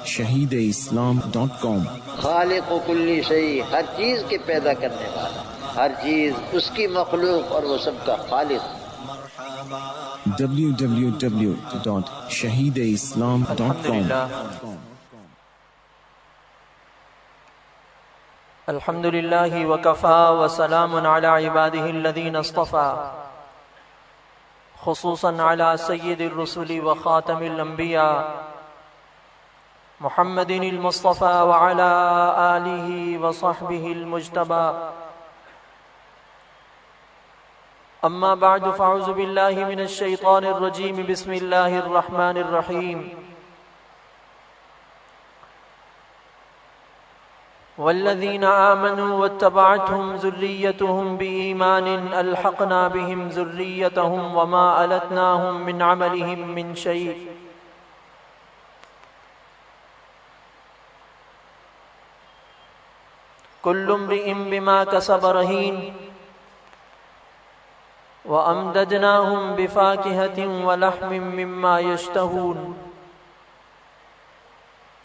www.shahideislam.com। खालिक़ कुल्ली शै, हर चीज के पैदा करने वाला, हर चीज उसकी मखलूक और वो सबका खालिक। www.shahideislam.com। अल्हम्दुलिल्लाहि वकफ़ा व सलामुन अला इबादिहि अल्लज़ीना इस्तफ़ा, खुसूसन अला सय्यिदिर रुसुली व ख़ातमिल अंबिया मुहम्मदिनिल मुस्तफ़ा व अला आलिहि व सहबिहिल मुज्तबा। अम्मा बअद फ़अऊज़ु बिल्लाहि मिनश शैतानिर रजीम। बिस्मिल्लाहिर रहमानिर रहीम। वल्लज़ीना आमनू वत्तबअतहुम ज़ुर्रिय्यतुहुम बिईमानिन अल्हक़ना बिहिम ज़ुर्रिय्यतहुम वमा अलतनाहुम मिन अमलिहिम मिन शै। कुल्लु इम्रिइन बिमा कसब रहीन व अमददनाहुम बिफ़ाकिहतिन व लहमिन मिम्मा यश्तहून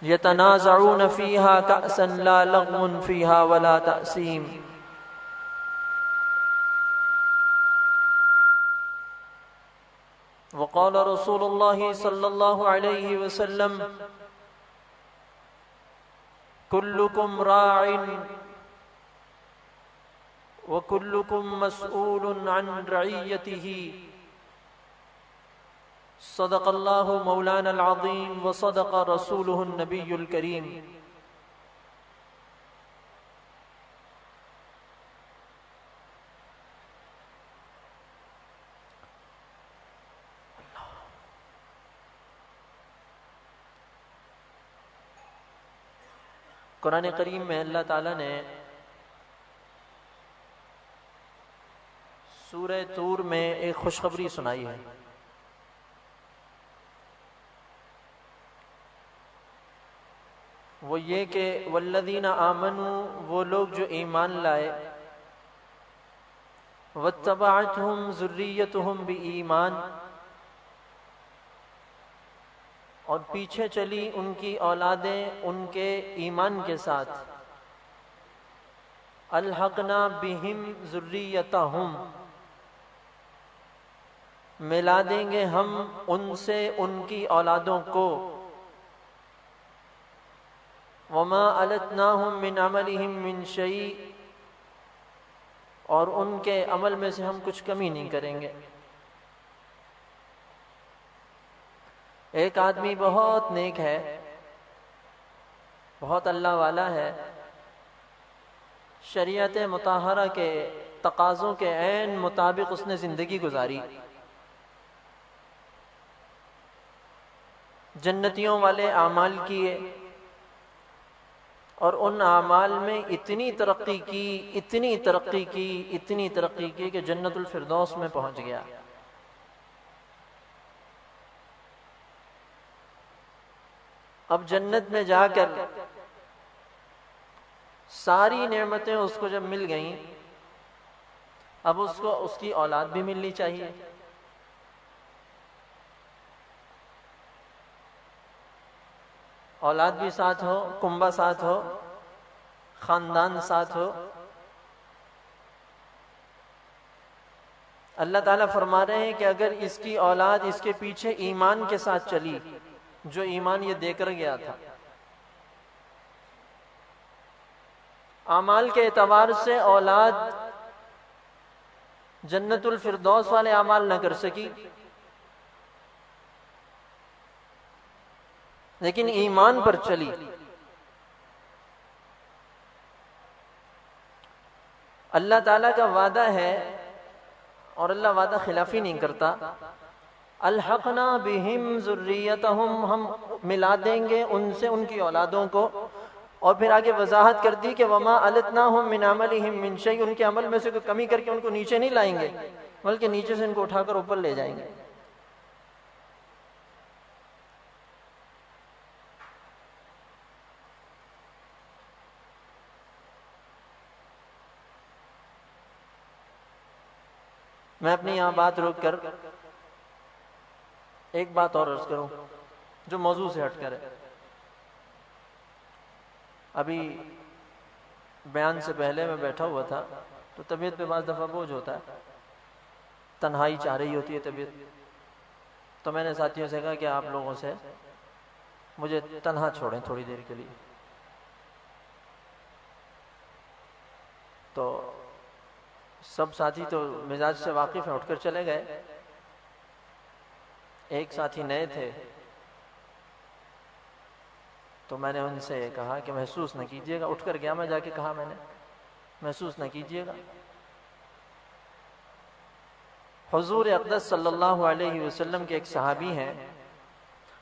यतनाज़ऊन फ़ीहा कअसन ला लग़्वुन फ़ीहा वला तअसीम। वक़ाल रसूलुल्लाहि सल्लल्लाहु अलैहि वसल्लम कुल्लुकुम राइन व कुल्लुकुम मसऊलुन अन रइयतिही। सदक़ल्लाहु मौलानल अज़ीम व सदक़ रसूलुहुन नबियुल करीम। कुरान करीम में अल्लाह ताला ने सूरह तूर में एक खुशखबरी सुनाई है। वो ये कि वल्लज़ीना आमनू, वो लोग जो ईमान लाए, वत्तबअतहुम ज़ुर्रिय्यतुहुम बिईमान, और पीछे चली उनकी औलादें उनके ईमान के साथ, अल्हक़ना बिहिम ज़ुर्रिय्यतहुम, मिला देंगे हम उनसे उनकी औलादों को, वमा अलतनाहुम मिन अमलिहिम मिन शै, और उनके अमल में से हम कुछ कमी नहीं करेंगे। एक आदमी बहुत नेक है, बहुत अल्लाह वाला है, शरीयत मुताहरा के तकाज़ों के ऐन मुताबिक उसने ज़िंदगी गुजारी, जन्नतियों वाले आमाल किए, और उन आमाल में इतनी तरक्की की, इतनी तरक्की की, इतनी तरक्की की कि जन्नतुल फिरदौस में पहुंच गया। अब जन्नत में जाकर सारी नेमतें उसको जब मिल गईं, अब उसको उसकी औलाद भी मिलनी चाहिए। औलाद भी साथ हो, कुंबा साथ हो, खानदान साथ हो। अल्लाह ताला फरमा रहे हैं कि अगर इसकी औलाद इसके पीछे ईमान के साथ चली, जो ईमान ये देकर गया था, आमाल के एतबार से औलाद जन्नतुल फिरदौस वाले आमाल न कर सकी, लेकिन ईमान पर चली। अल्लाह ताला का वादा है और अल्लाह वादा खिलाफी नहीं करता। अल्हक़ना बिहिम ज़ुर्रियतहुम, हम मिला देंगे उनसे उनकी औलादों को। और फिर आगे वजाहत कर दी कि वमा अलतनाहुम मिन अमलिहिम मिन शै, उनके अमल में से कोई कमी करके उनको नीचे नहीं लाएंगे, बल्कि नीचे से इनको उठाकर ऊपर ले जाएंगे। मैं अपनी यहाँ बात रोक कर एक बात और अर्ज करूं जो मौजू से हटकर है। अभी बयान से पहले मैं बैठा हुआ था तो तबीयत पे बाज़ दफ़ा बोझ होता है, तन्हाई चाह रही होती है तबीयत। तो मैंने साथियों से कहा कि आप लोगों से मुझे तन्हा छोड़ें थोड़ी देर के लिए। तो सब साथी तो मिजाज से वाकिफ़ हैं, उठकर चले गए। एक साथी नए थे तो मैंने उनसे कहा कि महसूस न कीजिएगा, उठकर गया मैं, जाके कहा मैंने महसूस न कीजिएगा। हुजूर अक़दस सल्लल्लाहु अलैहि वसल्लम के एक सहाबी हैं,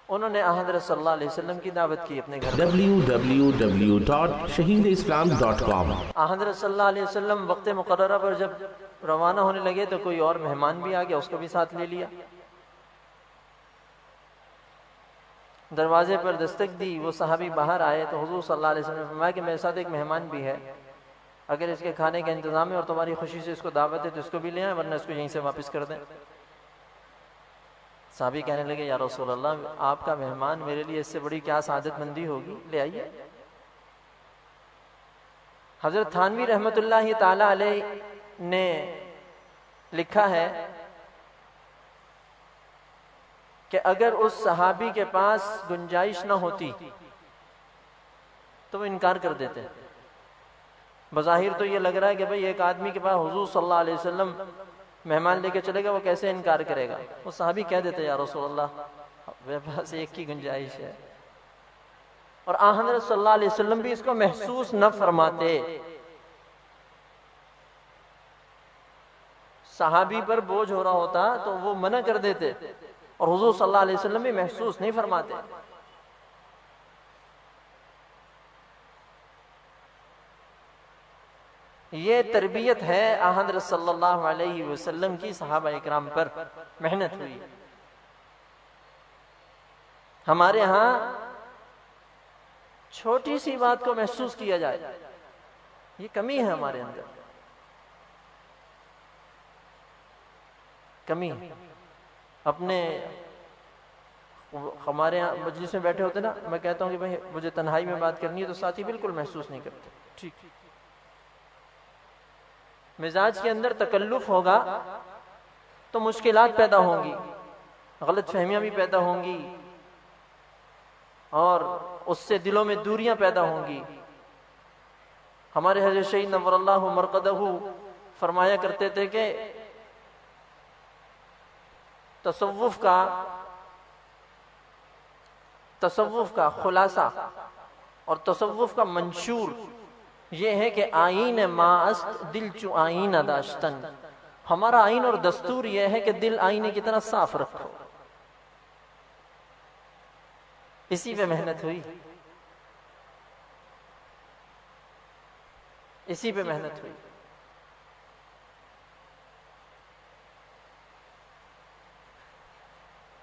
उन्होंने हज़रत सल्लल्लाहु अलैहि वसल्लम की दावत की अपने घर में। www.shaheedislam.com। हज़रत सल्लल्लाहु अलैहि वसल्लम वक्त मुक़र्ररा पर जब रवाना होने लगे तो कोई और मेहमान भी आ गया, उसको भी साथ ले लिया। दरवाजे पर दस्तक दी, वो सहाबी बाहर आए तो हुजूर सल्लल्लाहु अलैहि वसल्लम ने फरमाया कि मेरे साथ एक मेहमान भी है, अगर इसके खाने का इंतज़ाम है और तुम्हारी खुशी से इसको दावत है तो इसको भी ले आए, वरना इसको यहीं से वापस कर दें। सहाबी कहने लगे या रसूल अल्लाह, आपका मेहमान मेरे लिए इससे बड़ी क्या सादतमंदी होगी, ले आइए। हज़रत थानवी रहमतुल्लाहि ताला अलैह ने लिखा है कि अगर उस सहाबी के पास गुंजाइश न होती तो वो इनकार कर देते। बज़ाहिर तो ये लग रहा है कि भाई एक आदमी के पास हुजूर सल्लल्लाहु अलैहि वसल्लम मेहमान लेके चलेगा, वो कैसे इनकार करेगा। वो सहाबी कह देते या रसूल अल्लाह, मेरे पास एक ही गुंजाइश है। और हज़रत सल्लल्लाहु अलैहि वसल्लम भी इसको महसूस न फरमाते। सहाबी पर बोझ हो रहा होता तो वो मना कर देते, और हुजूर सल्लल्लाहु अलैहि वसल्लम भी महसूस नहीं फरमाते। ये तरबियत है हज़रत सल्लल्लाहु अलैहि वसल्लम की सहाबा इकराम पर मेहनत हुई। हमारे यहाँ छोटी सी बात को महसूस किया जाए, ये कमी है हमारे अंदर, कमी। अपने हमारे यहाँ मजलिस में बैठे होते ना, मैं कहता हूँ कि भाई मुझे तन्हाई में बात करनी है तो साथी बिल्कुल महसूस नहीं करते। ठीक, मिजाज के अंदर तकल्लुफ होगा तो मुश्किलात पैदा होंगी, गलत फहमियां भी पैदा होंगी, और उससे दिलों में दूरियां पैदा होंगी। हमारे हज़रत शहीद नव्वरल्लाहु मरक़दहू फरमाया करते थे कि तसव्वुफ का खुलासा और तसव्वुफ का मंशूर ये है कि आईन माअस्त दिल चु आईन दाश्तन। हमारा आईन और दस्तूर यह है कि दिल आईने की तरह साफ रखो। इसी पे मेहनत हुई, इसी पे मेहनत हुई।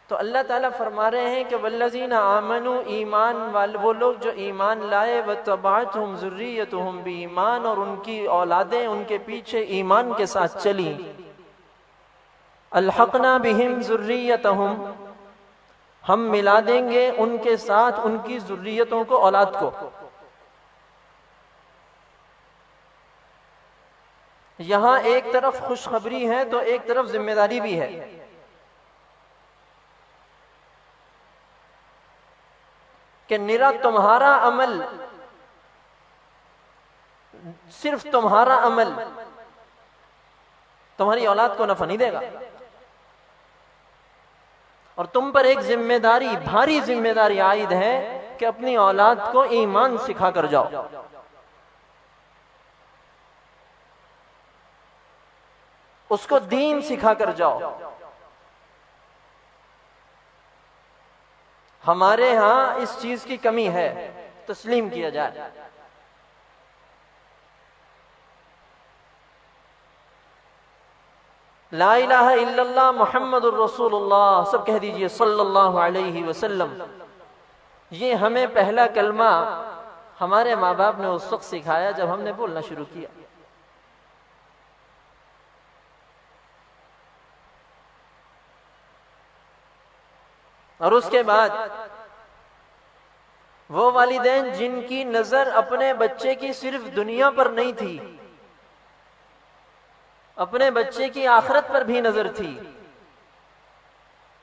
तो अल्लाह ताला फरमा रहे हैं कि वल्लज़ीना आमनू, ईमान वाले वो लोग जो ईमान लाए, वत्तबअतहुम ज़ुर्रिय्यतुहुम बीईमान, और उनकी औलादें उनके पीछे ईमान के साथ चली। अल्हक़ना बिहिम ज़ुर्रिय्यतहुम, हम मिला देंगे उनके साथ उनकी ज़ुर्रियतों को, औलाद को। यहां एक तरफ खुशखबरी है तो एक तरफ जिम्मेदारी भी है कि निरा तुम्हारा अमल, सिर्फ तुम्हारा अमल तुम्हारी औलाद को नफा नहीं देगा, और तुम पर एक जिम्मेदारी, भारी जिम्मेदारी आयद है कि अपनी औलाद को ईमान सिखा कर जाओ। उसको दीन सिखा कर जाओ। हमारे यहां इस चीज की कमी है, तस्लीम किया जाए। ला इलाहा इल्लल्लाह मुहम्मदुर रसूलुल्लाह, सब कह दीजिए सल्लल्लाहु अलैहि वसल्लम। ये हमें पहला कलमा हमारे माँ बाप ने उस वक्त सिखाया जब हमने बोलना शुरू किया। और उसके बाद वो वालिदैन जिनकी नजर अपने बच्चे की सिर्फ दुनिया पर नहीं थी, अपने बच्चे की आखिरत पर भी नजर थी,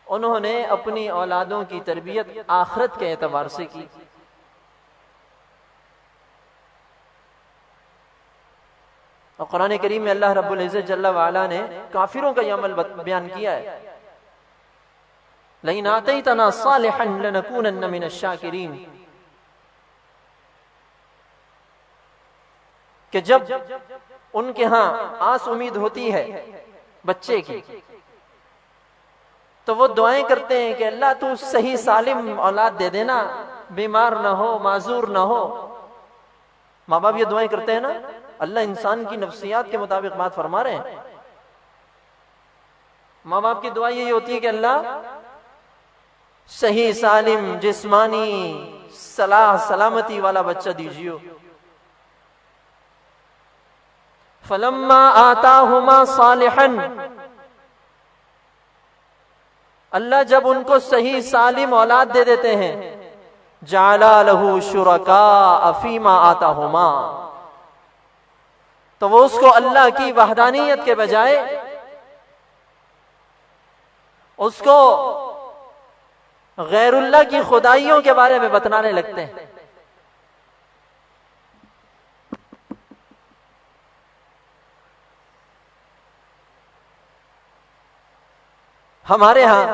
उन्होंने अपनी औलादों की तरबियत आखिरत के एतबार से की। और कुरान करीम में अल्लाह रब्बुल इज्जत जल्ला वाला ने काफिरों का यह अमल बयान किया है, लइन आतैतना सालिहन लनकूनन्न मिनश शाकिरीन, कि जब उनके यहां आस उम्मीद होती है बच्चे की, तो वो दुआएं करते हैं कि अल्लाह तू सही सालिम औलाद दे देना, बीमार ना हो, माजूर ना हो। माँ बाप ये दुआएं करते हैं ना, अल्लाह इंसान की नफ्सियात के मुताबिक बात फरमा रहे हैं। माँ बाप की दुआ यही होती है कि अल्लाह सही सालिम जिस्मानी सलाह सलामती वाला बच्चा दीजिए। फलम्मा आताहुमा सालिहन, अल्लाह जब उनको सही सालिम औलाद दे देते हैं, जाला लहू शुरका अफीमा आताहुमा, तो वो उसको अल्लाह की वहदानियत के बजाय उसको गैरुल्लाह की खुदाइयों के बारे में बतलाने लगते हैं। हमारे यहां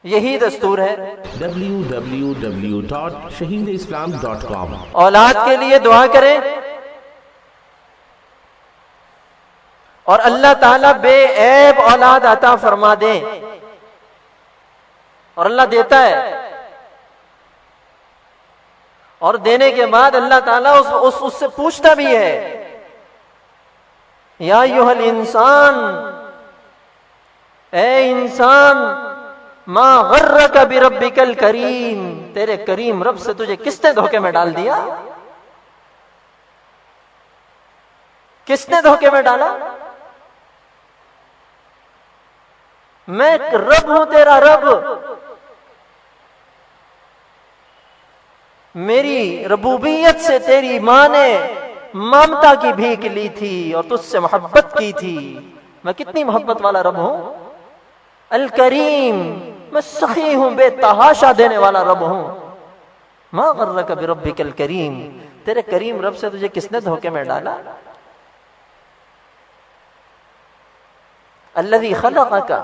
यही दस्तूर है, www.shaheedislam.com। औलाद के लिए दुआ करें और अल्लाह ताला बेऐब औलाद अता फरमा दे, और अल्लाह देता है। और देने के बाद अल्लाह ताला उससे पूछता भी है, या अय्युहल इंसान, ए इंसान, मा गर्रका बिरब्बिकल करीम, तेरे करीम रब से तुझे किसने धोखे में डाल दिया? किसने धोखे में डाला? मैं रब हूं, तेरा रब। मेरी रबूबियत से तेरी मां ने ममता की भीख ली थी और तुझसे मोहब्बत की थी। मैं कितनी मोहब्बत वाला रब हूं। अल करीम, मैं सखी हूं, बेतहाशा देने वाला रब हूं। मा गर्रका बिरब्बिकल करीम, तेरे करीम रब से तुझे किसने धोखे में डाला? अल्लज़ी खलक़का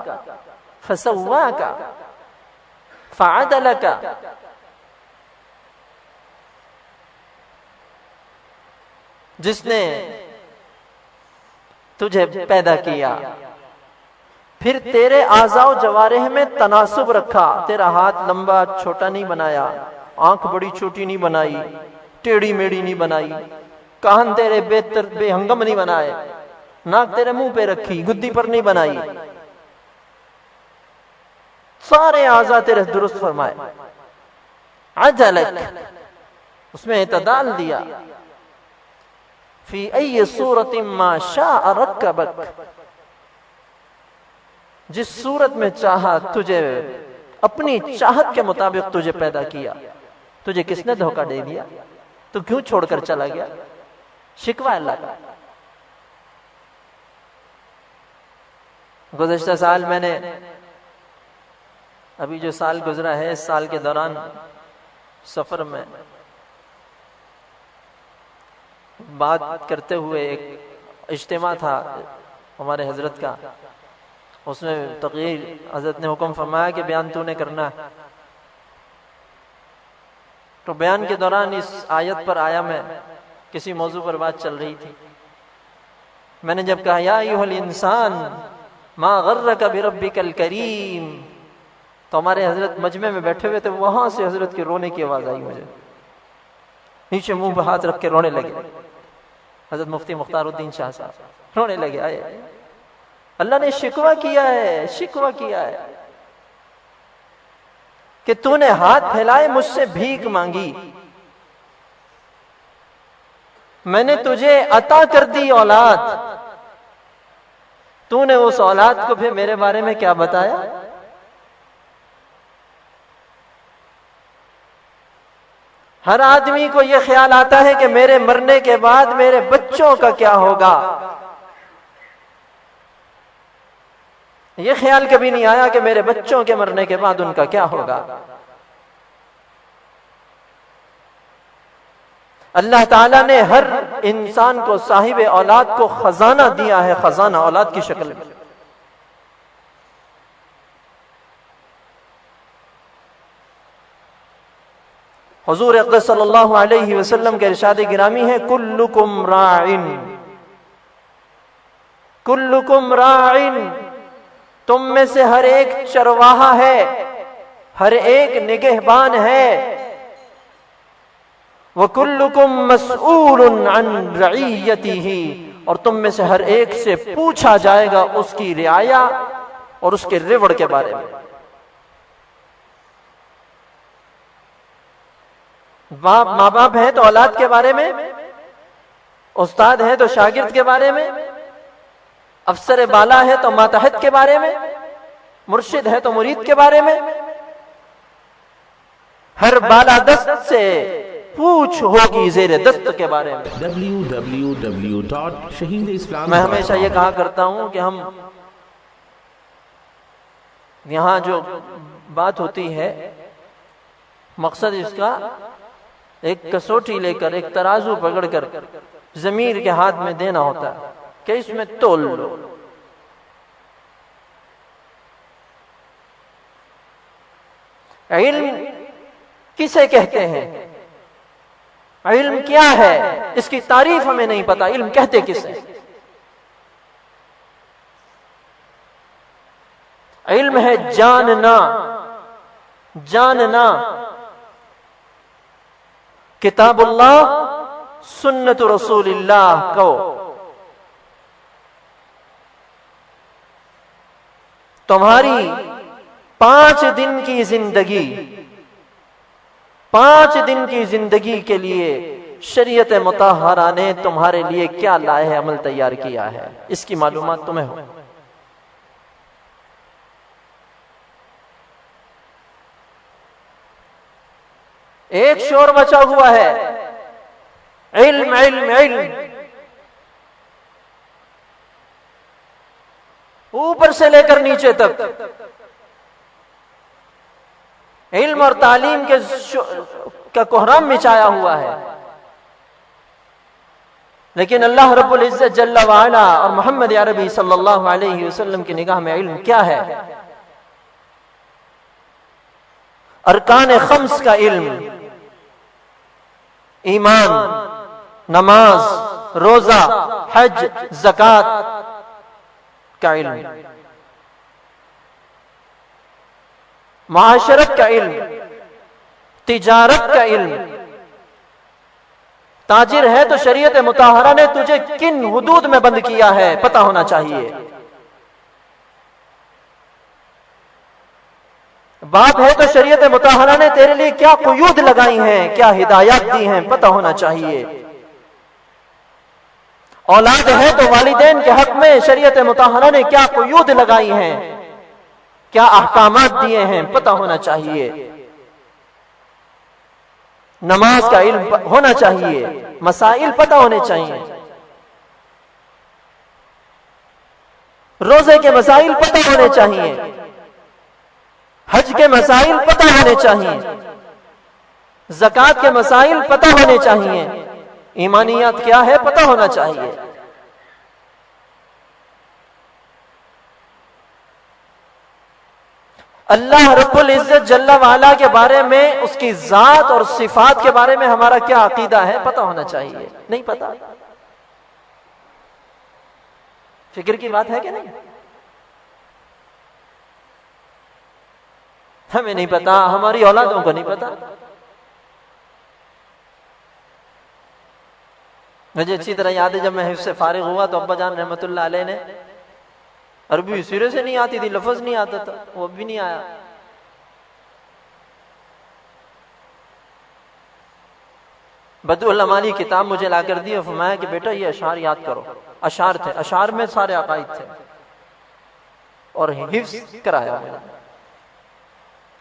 फसव्वाका फ़अदलका, जिसने तुझे पैदा किया, फिर तेरे आज़ाओ जवारेह में तनासुब रखा, तेरा हाथ लंबा छोटा नहीं बनाया, आंख बड़ी छोटी नहीं बनाई, टेढ़ी मेढ़ी नहीं बनाई, कान तेरे बेहंगम नहीं बनाए, नाक तेरे मुंह पे रखी, गुद्दी पर नहीं बनाई, सारे आज़ा तेरे दुरुस्त फरमाए। अजलक, उसमें इतदाल दिया। फी अय्य सूरतिन मा शाअ रक्कबक, जिस सूरत में चाहा तुझे, अपनी चाहत के मुताबिक तुझे पैदा किया। तुझे किसने धोखा दे दिया? तू क्यों छोड़कर चला गया? शिकवा अल्लाह का। गुज़श्ता साल मैंने, अभी जो साल गुजरा है, इस साल के दौरान सफर में बात करते हुए एक इज्तिमा था हमारे हजरत का, उसमें तक़रीर हजरत ने हुक्म फरमाया कि बयान तूने करना है। तो बयान के दौरान इस आयत पर आया, मैं किसी मौजू पर बात चल रही थी। मैंने जब कहा या अय्युहल इंसान मा गर्रका बिरब्बिकल करीम, तो हमारे हजरत मजमे में बैठे हुए थे, वहां से हजरत के रोने की आवाज आई। मुझे नीचे मुंह पे हाथ रख के रोने लगे। हजरत मुफ्ती मुख्तारुद्दीन शाह साहब रोने लगे। आए, अल्लाह ने शिकवा किया है, शिकवा किया है कि तूने हाथ फैलाए, मुझसे भीख मांगी, मैंने तुझे अता कर दी औलाद, तूने उस औलाद को फिर मेरे बारे में क्या बताया? हर आदमी को यह ख्याल आता है कि मेरे मरने के बाद मेरे बच्चों का क्या होगा। यह ख्याल कभी नहीं आया कि मेरे बच्चों के मरने के बाद उनका क्या होगा। अल्लाह ताला ने हर इंसान को, साहिब औलाद को खजाना दिया है, खजाना औलाद की शक्ल में। हुजूर अक़दस सल्लल्लाहु अलैहि वसल्लम के इरशाद गिरामी है, कुल्लुकुम राइन, कुल्लुकुम राइन, तुम में से हर एक चरवाहा है, हर एक निगहबान है। व कुल्लुकुम मसऊलुन अन रईयतिही, और तुम में से हर एक से पूछा जाएगा उसकी रियाया और उसके रिवड़ के बारे में। माँ बाप है तो औलाद के बारे में, उस्ताद है तो शागिर्द के बारे में, अफसर बाला है तो मातहत के बारे में, मुर्शिद है तो मुरीद के बारे में। हर बालादस्त से पूछ होगी ज़ेरे दस्त के बारे में। www.shaheedislam.com। मैं हमेशा ये कहा करता हूं कि हम यहां जो बात होती है, मकसद इसका एक कसौटी लेकर, एक तराजू पकड़कर ज़मीर के हाथ में देना होता है कि इसमें तोल लो। इल्म किसे कहते हैं, इल्म क्या है, इसकी तारीफ हमें नहीं पता। इल्म कहते किसे? इल्म है जानना, जानना किताबुल्लाह सुन्नत रसूलिल्लाह को। तुम्हारी 5 दिन की जिंदगी, 5 दिन की जिंदगी के लिए शरीयत मुतहरा ने तुम्हारे लिए क्या लाए अमल तैयार किया है, इसकी मालूमात तुम्हें हो। एक शोर मचा हुआ है, इल्म इल्म इल्म, ऊपर से लेकर नीचे तक इल्म और तालीम के का कोहराम मिचाया हुआ है। लेकिन अल्लाह रब्बुल इज्जत जल्ला वाला और मोहम्मद अरबी सल्लल्लाहु अलैहि वसल्लम की निगाह में इल्म क्या है? अरकान खम्स का इल्म, ईमान, नमाज, रोजा, हज, ज़कात का इल्म, माशरत का इल्म, तिजारत का इल्म। ताजिर है तो शरीयत मुताहरा ने तुझे किन हुदूद में बंद किया है पता होना चाहिए। बाप है तो शरीयत मुताहरा ने तेरे लिए क्या कुयूद लगाई हैं, क्या हिदायत दी हैं, पता होना चाहिए। औलाद है तो वालिदैन के हक में शरीयत मुताहरा ने क्या कुयूद लगाई हैं, क्या अहकामात दिए हैं, पता होना चाहिए। नमाज का इल्म होना चाहिए, मसाइल पता होने चाहिए, रोजे के मसाइल पता होने चाहिए, हज के मसाइल पता होने चाहिए, ज़कात के मसाइल पता होने चाहिए, ईमानियात क्या है पता होना चाहिए। अल्लाह रब्बुल इज्जत जल्ला वाला के बारे में, उसकी जात और सिफात के बारे में हमारा क्या अकीदा है पता होना चाहिए। नहीं पता, फिक्र की बात है कि नहीं? हमें नहीं पता, हमारी औलादों को नहीं पता। मुझे अच्छी तरह याद है जब मैं हिफ्ज़ से फारिग हुआ तो अब्बा जान रहमतुल्लाह अलैह ने, अरबी सिरे से नहीं आती थी, लफ्ज नहीं आता था, वो भी नहीं आया। बदउल अमाली किताब मुझे लाकर दी और फरमाया कि बेटा ये अशार याद करो। अशार थे, अशार में सारे अकायद थे और हिफ्ज़ कराया मैंने।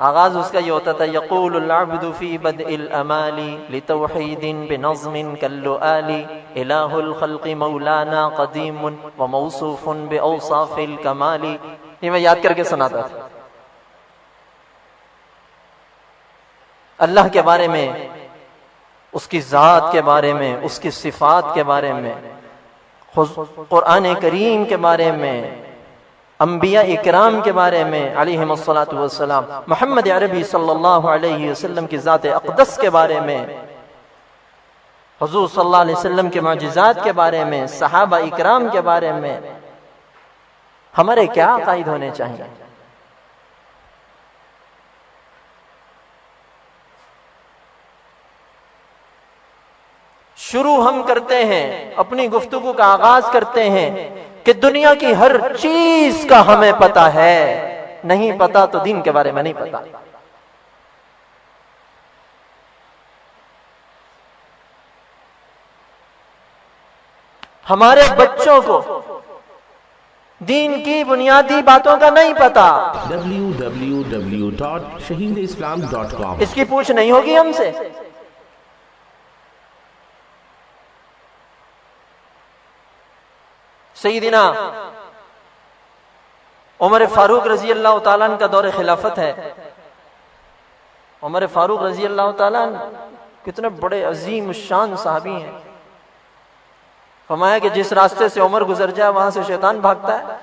आगाज उसका ये होता था, यक़ूलुल अब्दु फी बदइल अमाली लितौहीदिन बिनज़्मिन कल्लुआली इलाहुल खल्क़ि मौलाना क़दीमुन व मौसूफ़ुन बिऔसाफ़िल कमाली। ये मैं याद करके सुनाता था। अल्लाह के बारे में, उसकी ज़ात के बारे में, उसकी सिफ़ात के बारे में, कुरान करीम के बारे में, अंबिया इकराम के बारे में अलैहिमुस्सलातु वस्सलाम, मोहम्मद अरबी सल्लल्लाहु अलैहि वसल्लम की ज़ात अक़दस के बारे में, हुज़ूर सल्लल्लाहु अलैहि वसल्लम के मौजिज़ात के बारे में, सहाबा इकराम के बारे में हमारे क्या अक़ाइद होने चाहिए। शुरू हम करते हैं, अपनी गुफ्तगू का आगाज करते हैं कि दुनिया की हर चीज का हमें पता है, नहीं पता तो दीन के बारे में नहीं पता। हमारे बच्चों को दीन की बुनियादी बातों का नहीं पता। www.shaheedislam.com इसकी पूछ नहीं होगी हमसे। सईदना उमर फारूक रजी अल्लाह ताला का दौर खिलाफत है। उमर फारूक रजी अल्लाह ताला कितने बड़े अजीम शान साहबी हैं। फरमाया कि जिस रास्ते से उमर गुजर जाए वहां से शैतान भागता है।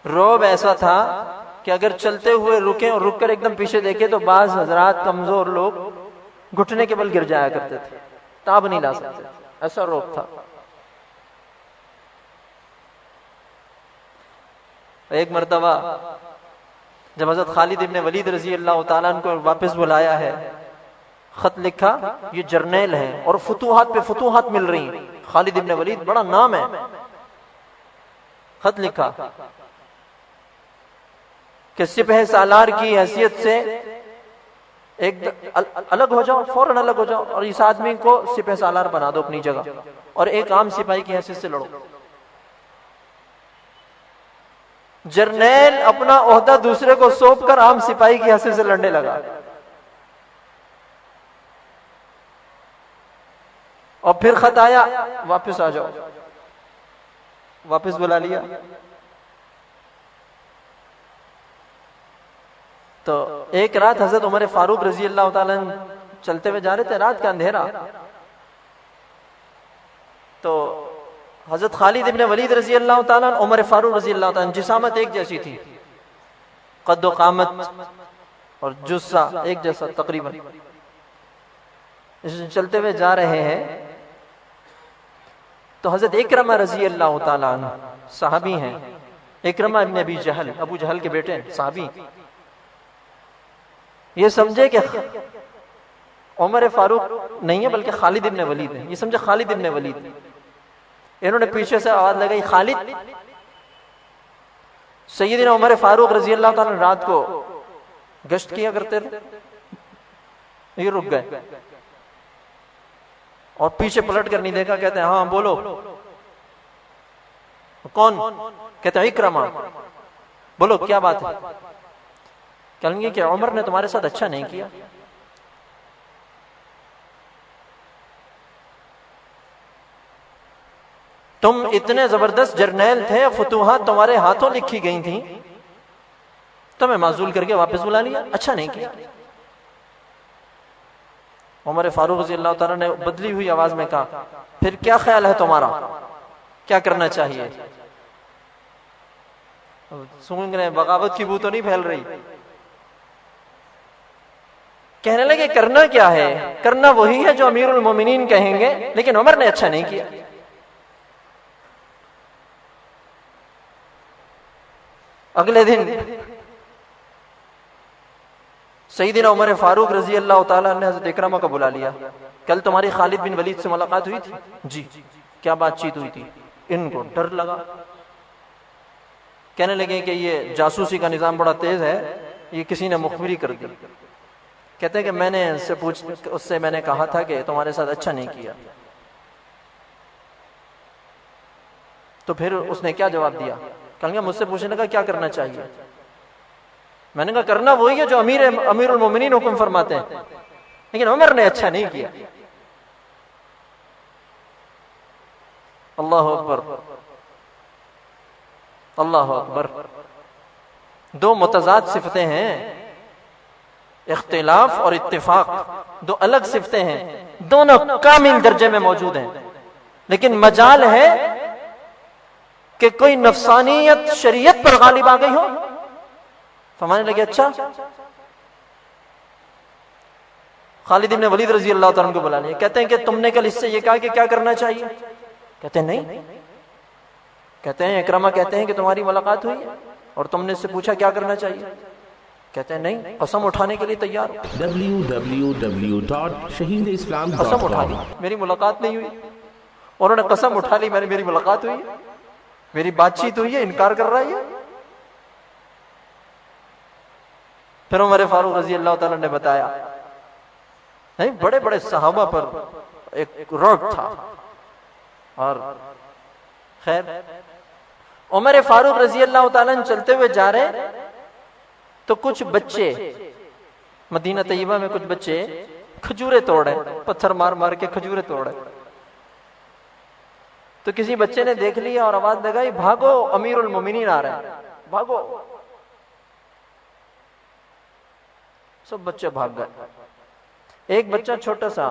रोब ऐसा था कि अगर चलते हुए रुके और रुककर एकदम पीछे देखे तो बाज हजरात कमजोर लोग घुटने के बल गिर जाया करते थे, ताब नहीं ला सकते, ऐसा रोब था। एक मर्तबा जब हजरत खालिद इब्न वलीद रजी अल्लाह ताला को वापस बुलाया है, खत लिखा, ये जर्नैल है और फुतूहात पे फुतूहात मिल रही हैं। खालिद इब्न वलीद बड़ा नाम है। खत लिखा कि सिपह सालार की हैसियत से एक अलग हो जाओ, फौरन अलग हो जाओ और इस आदमी को सिपह सालार बना दो अपनी जगह और एक आम सिपाही की हैसियत से लड़ो। जर्नैल अपना ओहदा दूसरे को सौंप कर आम सिपाही की हैसियत से लड़ने लगा और फिर खत आया, वापस आ जाओ। वापस बुला लिया तो एक रात हजरत उमर फारूक रजी अल्लाह ताला चलते हुए जा रहे थे, रात का अंधेरा। तो हजरत खालिद इब्न वलीद रजी अल्लाह ताला उमर फारूक रजी अल्लाह ताला जिसामत एक जैसी थी, कद्दो कामत और जुस्सा एक जैसा तकरीबन। चलते हुए जा रहे हैं तो हजरत इकरमा रजी अल्लाह ताला साहबी हैं। इकरमा इब्न अबी जहल, अबू जहल के बेटे साहबी। ये समझे कि उमर फारूक नहीं है बल्कि खालिद इब्न वलीद है, ये समझे खालिद इब्न वलीद। इन्होंने पीछे से आवाज लगाई, खालिद। सैयदना उमर फारूक रजी अल्लाह ताला रात को गश्त किया करते थे। ये रुक गए और पीछे पलट कर नहीं देखा। कहते हैं हाँ बोलो। कौन? कहते हैं इकरमा। बोलो क्या बात है? कहेंगे कि उमर ने तुम्हारे साथ अच्छा नहीं किया। तुम इतने जबरदस्त जर्नैल थे, फुतूहात तुम्हारे हाथों लिखी गई थी, तुम्हें माजूल करके वापस बुला लिया, अच्छा नहीं किया। उमर फारूक रज़ी अल्लाह ताला ने बदली हुई आवाज में कहा, फिर क्या ख्याल है तुम्हारा, क्या करना चाहिए? सुन रहे बगावत की बू तो नहीं फैल रही। कहने लगे करना क्या है? करना वही है जो अमीरुल मोमिनीन कहेंगे, लेकिन उमर ने अच्छा नहीं किया। अगले दिन सईदना उमर फारूक रजी अल्लाह ताला ने हज़रत इकरमा को बुला लिया। कल तुम्हारी खालिद बिन वलीद से मुलाकात हुई थी? जी। क्या बातचीत हुई थी? इनको डर लगा। कहने लगे कि ये जासूसी का निजाम बड़ा तेज है, ये किसी ने मुखबिरी कर दी। कहते हैं कि मैंने उससे मैंने कहा था कि तुम्हारे साथ अच्छा नहीं किया। तो फिर उसने क्या जवाब दिया? कहा मुझसे पूछने लगा क्या करना चाहिए। मैंने कहा करना वही है जो अमीरुल मोमिनीन हुक्म फरमाते हैं, लेकिन उमर ने अच्छा नहीं किया। अल्लाह अकबर, अल्लाह अकबर। दो मुतजाद सिफतें हैं, इख्तिलाफ और इत्तिफाक, दो अलग सिफतें हैं, दोनों कामिल दर्जे में मौजूद हैं, लेकिन मजाल है कि कोई नफसानियत शरीयत पर गालिब आ गई हो। फरमाने लगे अच्छा। खालिद इब्न वलीद रजी अल्लाह तआला को बुला लिया, कहते हैं कि तुमने कल इससे ये कहा कि क्या करना चाहिए? कहते हैं नहीं। कहते हैं इकरमा कहते हैं कि तुम्हारी मुलाकात हुई है और तुमने इससे पूछा क्या करना चाहिए? कहते हैं नहीं, कसम उठाने के लिए तैयार। कसम उठा ली, मेरी मुलाकात नहीं हुई। और उन्होंने कसम उठा ली, मेरी मुलाकात हुई है, मेरी बातचीत हुई है, इनकार कर रहा है। फिर उमर फारूक रजी अल्लाह तआला ने बताया, नहीं बड़े बड़े सहाबा पर एक रोक था। और खैर उमर फारूक रजी अल्लाह तआला चलते हुए जा रहे तो कुछ बच्चे मदीना तैयबा में कुछ बच्चे खजूरें तोड़े, पत्थर मार मार के खजूरें तोड़े। तो किसी बच्चे ने देख लिया और आवाज लगाई, भागो अमीरुल मोमिनीन आ रहे हैं, भागो। सब बच्चे भाग गए। एक बच्चा छोटा सा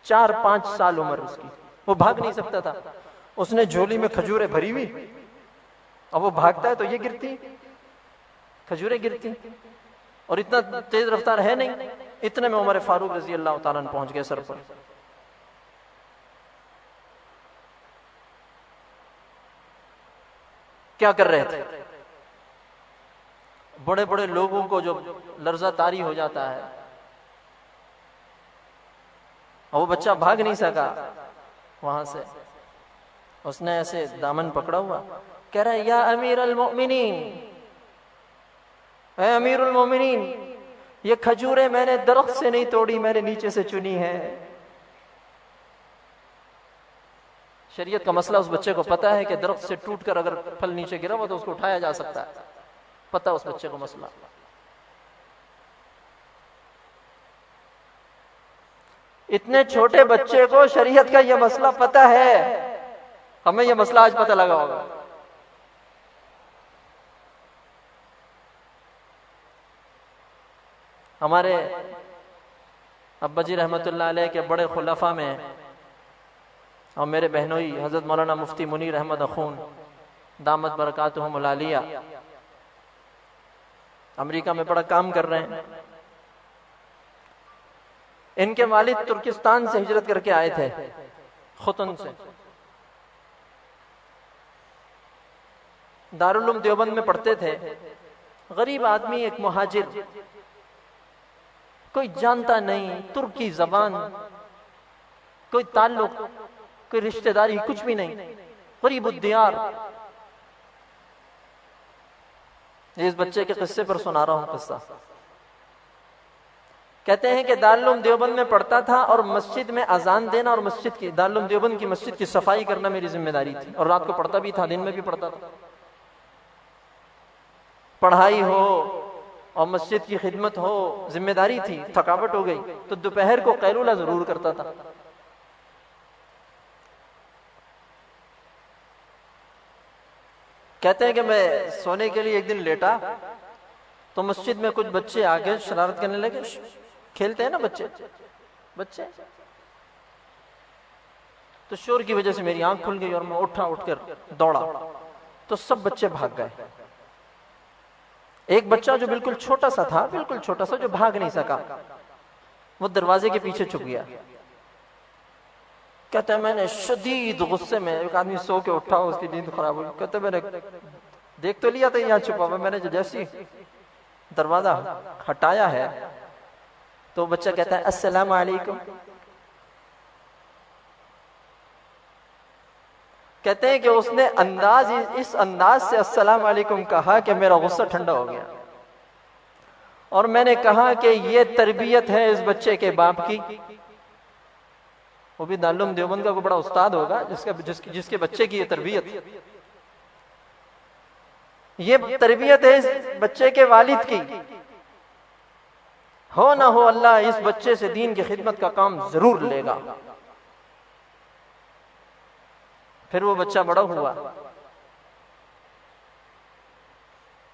4-5 साल उम्र उसकी, वो भाग नहीं सकता था। उसने झोली में खजूरें भरी हुई, अब वो भागता है तो ये गिरती, खजूरें गिरती, और इतना तेज रफ्तार है नहीं। इतने में उमर फारूक रजी अल्लाह तआला पहुंच गए सर पर। क्या कर रहे थे? बड़े बड़े लोगों को जो लर्जा तारी हो जाता है, और वो बच्चा भाग नहीं सका वहां से। उसने ऐसे दामन पकड़ा हुआ, कह रहा है या अमीरुल मोमिनीन, ऐ अमीरुल मोमिनीन, ये खजूरें मैंने दरख्त से नहीं तोड़ी, मैंने नीचे से चुनी है। शरीयत का मसला उस बच्चे को पता है कि दरख्त से टूटकर अगर फल नीचे गिरा हुआ तो उसको उठाया जा सकता है, पता उस बच्चे को मसला। इतने छोटे बच्चे को शरीयत का यह मसला पता है, हमें यह मसला आज पता लगा होगा। हमारे अब्बा जी रहमतुल्लाह अलैह के बड़े खुलफा में और मेरे बहनोई हजरत मौलाना मुफ्ती मुनीर अहमद अखून दामत बरकातुहुम आलिया अमेरिका में बड़ा काम कर रहे हैं। इनके वालिद तुर्किस्तान से हिजरत करके आए थे, खुतन से। दारुल उलूम देवबंद में पढ़ते थे। गरीब आदमी, एक मुहाजिर, कोई जानता नहीं तुर्की जबान, कोई ताल्लुक, कोई रिश्तेदारी, कुछ भी नहीं, गरीब उद्दियार। इस बच्चे के किस्से पर सुना रहा हूं किस्सा। कहते हैं कि दारुल उलूम देवबंद में पढ़ता था और मस्जिद में अजान देना और मस्जिद की, दारुल उलूम देवबंद की मस्जिद की सफाई करना मेरी जिम्मेदारी थी। और रात को पढ़ता भी था, दिन में भी पढ़ता था। पढ़ाई हो और मस्जिद की खिदमत हो, जिम्मेदारी थी। थकावट हो गई तो दोपहर को कैलूला जरूर करता था। कहते हैं कि मैं सोने के लिए एक दिन लेटा तो मस्जिद में कुछ बच्चे आगे शरारत करने लगे। खेलते हैं ना बच्चे, तो शोर की वजह से मेरी आंख खुल गई और मैं उठकर दौड़ा तो सब बच्चे भाग गए। एक बच्चा जो बिल्कुल छोटा सा था, बिल्कुल छोटा सा, जो भाग नहीं सका, वो दरवाजे के पीछे छुप गया। कहता है मैंने शदीद गुस्से में, एक आदमी सो के उठा, उसकी नींद खराब हुई, कहते मैंने देख तो लिया था यहाँ छुपा हुआ, मैंने जैसी दरवाजा हटाया है तो बच्चा कहता है अस्सलाम वालेकुम। कहते हैं कि उसने इस अंदाज से अस्सलाम वालेकुम कहा कि मेरा गुस्सा ठंडा हो गया। और मैंने कहा कि ये तरबियत है इस बच्चे के बाप की, वो भी दारुल देवबंद का कोई बड़ा उस्ताद होगा जिसके बच्चे की ये तरबियत, ये तरबियत है इस बच्चे के वालिद की। हो ना हो अल्लाह इस बच्चे से दीन की खिदमत का काम जरूर लेगा। फिर वो बच्चा बड़ा हुआ,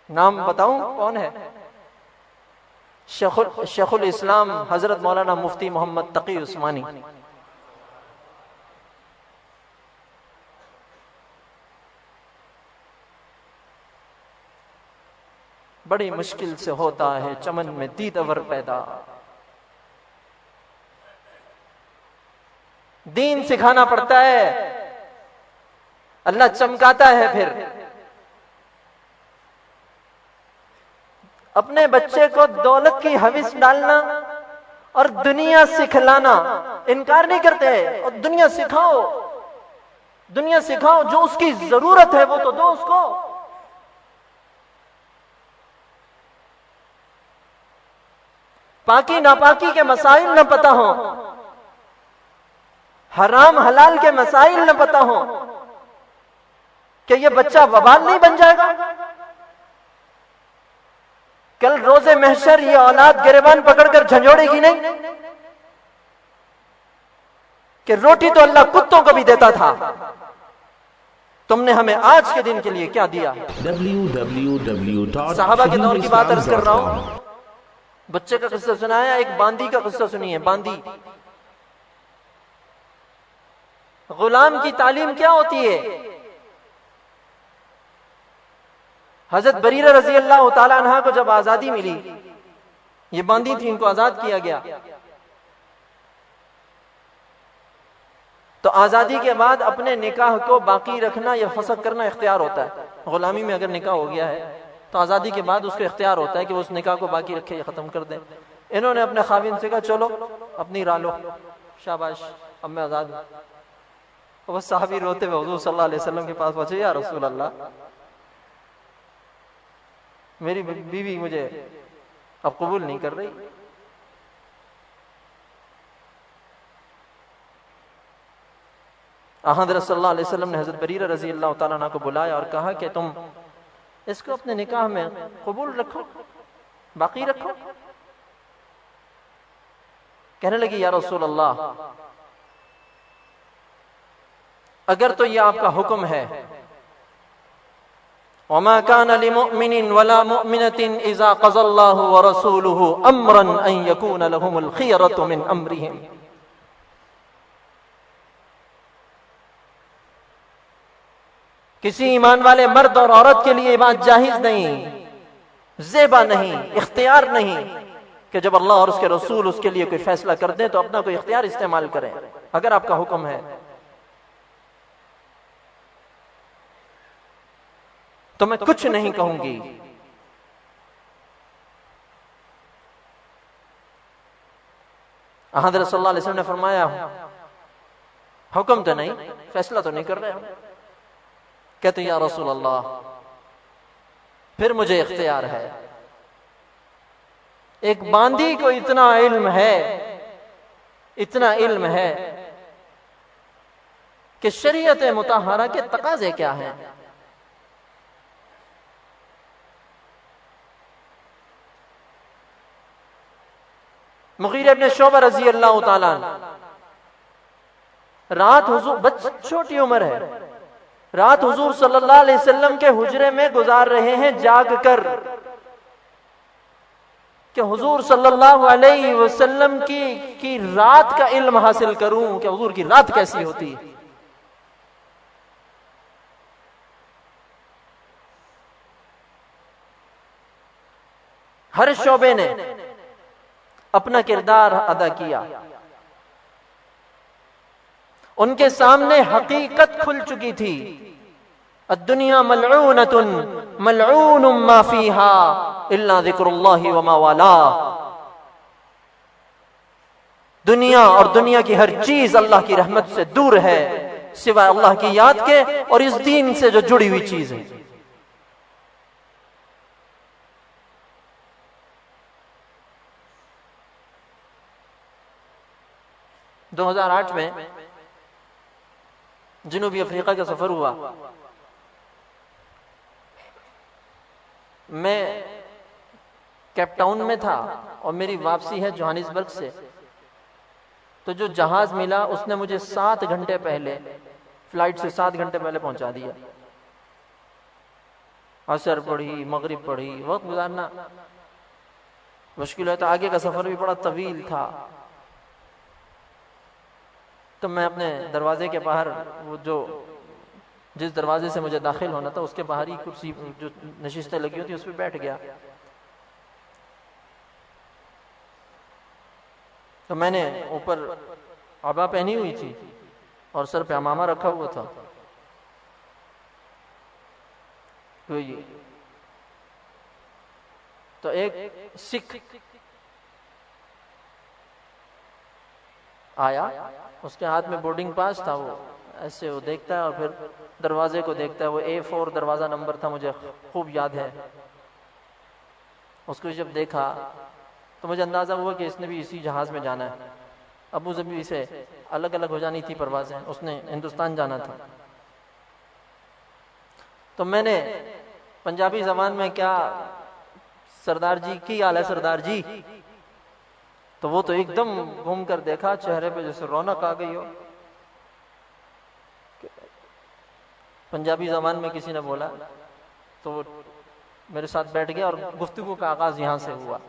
नाम बताऊं कौन है? शेखुल इस्लाम हजरत मौलाना मुफ्ती मोहम्मद तकी उस्मानी। बड़ी मुश्किल से होता है चमन में दीदवर पैदा। दीन सिखाना पड़ता है, अल्लाह चमकाता है। फिर अपने बच्चे को दौलत की हविस डालना और दुनिया सिखलाना, इनकार नहीं करते हैं। और दुनिया सिखाओ, दुनिया सिखाओ, जो उसकी जरूरत है वो तो दो उसको। पाकी नापाकी के मसाइल न पता हो, हराम हलाल के मसाइल न पता हो, कि ये बच्चा वबाल नहीं बन जाएगा? कल रोजे महशर ये औलाद गिरबान पकड़कर झंझोड़ेगी नहीं कि रोटी तो अल्लाह कुत्तों को भी देता था, तुमने हमें आज के दिन के लिए क्या दिया? साहबा के दौर की बात अर्ज कर रहा हूं। बच्चे का किस्सा सुनाया, एक बांदी का किस्सा सुनिए। बांदी, गुलाम की तालीम क्या होती है? हजरत बरीरा रजी अल्लाह ताला अन्हा को जब आजादी मिली, ये बांदी थी, इनको आजाद किया गया, तो आजादी के बाद अपने निकाह को बाकी रखना या फसख करना इख्तियार होता है। गुलामी में अगर निकाह हो गया है तो आजादी के बाद उसको इख्तियार होता है कि वो उस निकाह को बाकी रखे या खत्म कर दे। इन्होंने अपने खाविन से कहा चलो अपनी राह लो, शाबाश अब मैं आजाद हूं। वो साहबी रोते हुए हुजूर सल्लल्लाहु अलैहि वसल्लम के पास पहुंचे, या रसूल अल्लाह, मेरी बीवी मुझे अब कबूल नहीं कर रही। हज़रत सल्लल्लाहु अलैहि वसल्लम ने हज़रत बरीरा रजी अल्लाह तआला अन्हा को बुलाया और कहा कि तुम इसको अपने निकाह में कबूल रखो, बाकी रखो। कहने लगी, या रसूल अल्लाह, अगर तो ये आपका हुक्म है, वमा कान लिमुमिनिन वला मुमिनतिन इज़ा क़ज़ल्लाहु व रसूलुहु अम्रन अन यकून लहुमुल खियरतु मिन अम्रिहिम। किसी ईमान वाले मर्द और औरत के लिए बात जाहिज नहीं, ज़ेबा नहीं, इख्तियार नहीं कि जब अल्लाह और उसके रसूल उसके लिए कोई फैसला कर दें तो अपना कोई इख्तियार इस्तेमाल करें। अगर आपका हुक्म है तो मैं कुछ नहीं कहूंगी। हज़रत सल्लल्लाहु अलैहि वसल्लम ने फरमाया, हुक्म तो नहीं, फैसला तो नहीं कर रहे हो। कहते या रसूल अल्लाह, फिर मुझे इख्तियार है। एक बांदी को इतना इल्म है, इतना इल्म है कि शरीयत मुतहरा के तकाजे क्या हैं। मुगीरा इब्न शोबा रजी अल्लाह ताला, रात हुजूर, छोटी उम्र है, रात हुजूर सल्लल्लाहु अलैहि वसल्लम के हुजरे में गुजार रहे हैं जाग कर कि हुजूर सल्लल्लाहु अलैहि वसल्लम की रात का इल्म हासिल करूं कि हुजूर की रात कैसी होती है। हर शोबे ने अपना किरदार अदा किया। उनके सामने हकीकत खुल चुकी थी। अद्दुनिया मलऊनतुन मलऊनुम मा फीहा इल्ला ज़िक्रुल्लाहि व मा वाला। दुनिया और दुनिया की हर चीज अल्लाह की रहमत से दूर है सिवाय अल्लाह की याद के और इस दीन से जो जुड़ी हुई चीज है। 2008 में जनूबी अफ्रीका का सफर हुआ। मैं केप टाउन में था और मेरी वापसी है जोहानिसबर्ग से। तो जो जहाज मिला उसने मुझे 7 घंटे पहले, फ्लाइट से 7 घंटे पहले पहुंचा दिया। असर पढ़ी, मगरिब पढ़ी, वक्त गुजारना मुश्किल है। तो आगे का सफर भी बड़ा तवील था। तो मैं अपने दरवाजे के बाहर, वो जो जिस दरवाजे से मुझे दाखिल होना था उसके बाहर ही कुर्सी जो नशिस्तें लगी होती उस पर बैठ गया। तो मैंने ऊपर आबा पहनी हुई थी और सर पे अमामा रखा हुआ था। तो एक सिख आया, उसके हाथ में बोर्डिंग पास था। वो ऐसे वो देखता है और फिर दरवाजे को देखता है। वो A4 दरवाजा नंबर था, मुझे खूब याद है। उसको जब देखा तो मुझे अंदाजा हुआ कि इसने भी इसी जहाज में जाना है। अबू ज़बी से अलग अलग हो जानी थी परवाजें, उसने हिंदुस्तान जाना था। तो मैंने पंजाबी जबान में, क्या सरदार जी की हाल है सरदार जी? तो वो तो एकदम घूम कर देखा, चेहरे पे जैसे रौनक आ गई हो। पंजाबी जबान में किसी ने बोला तो वो मेरे साथ बैठ गया और गुफ्तगू का आगाज यहां से हुआ।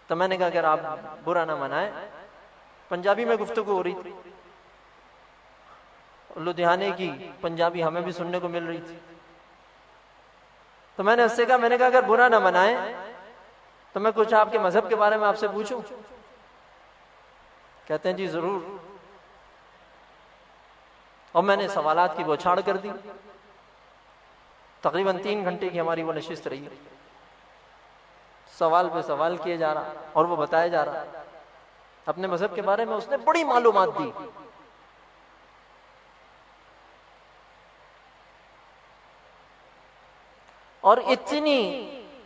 तो मैंने कहा अगर आप बुरा ना मनाए, पंजाबी में गुफ्तगू हो रही थी, लुधियाने की पंजाबी हमें भी सुनने को मिल रही थी। तो मैंने उससे कहा, मैंने कहा अगर बुरा ना मनाए तो मैं कुछ आपके मजहब के बारे में आपसे पूछूं? कहते हैं जी जरूर। और मैंने सवालात की बौछार कर दी। तकरीबन 3 घंटे की हमारी वो नशिस्त रही। सवाल पे सवाल किए जा रहा और वो बताया जा रहा अपने मजहब के बारे में। उसने बड़ी मालूमात दी। और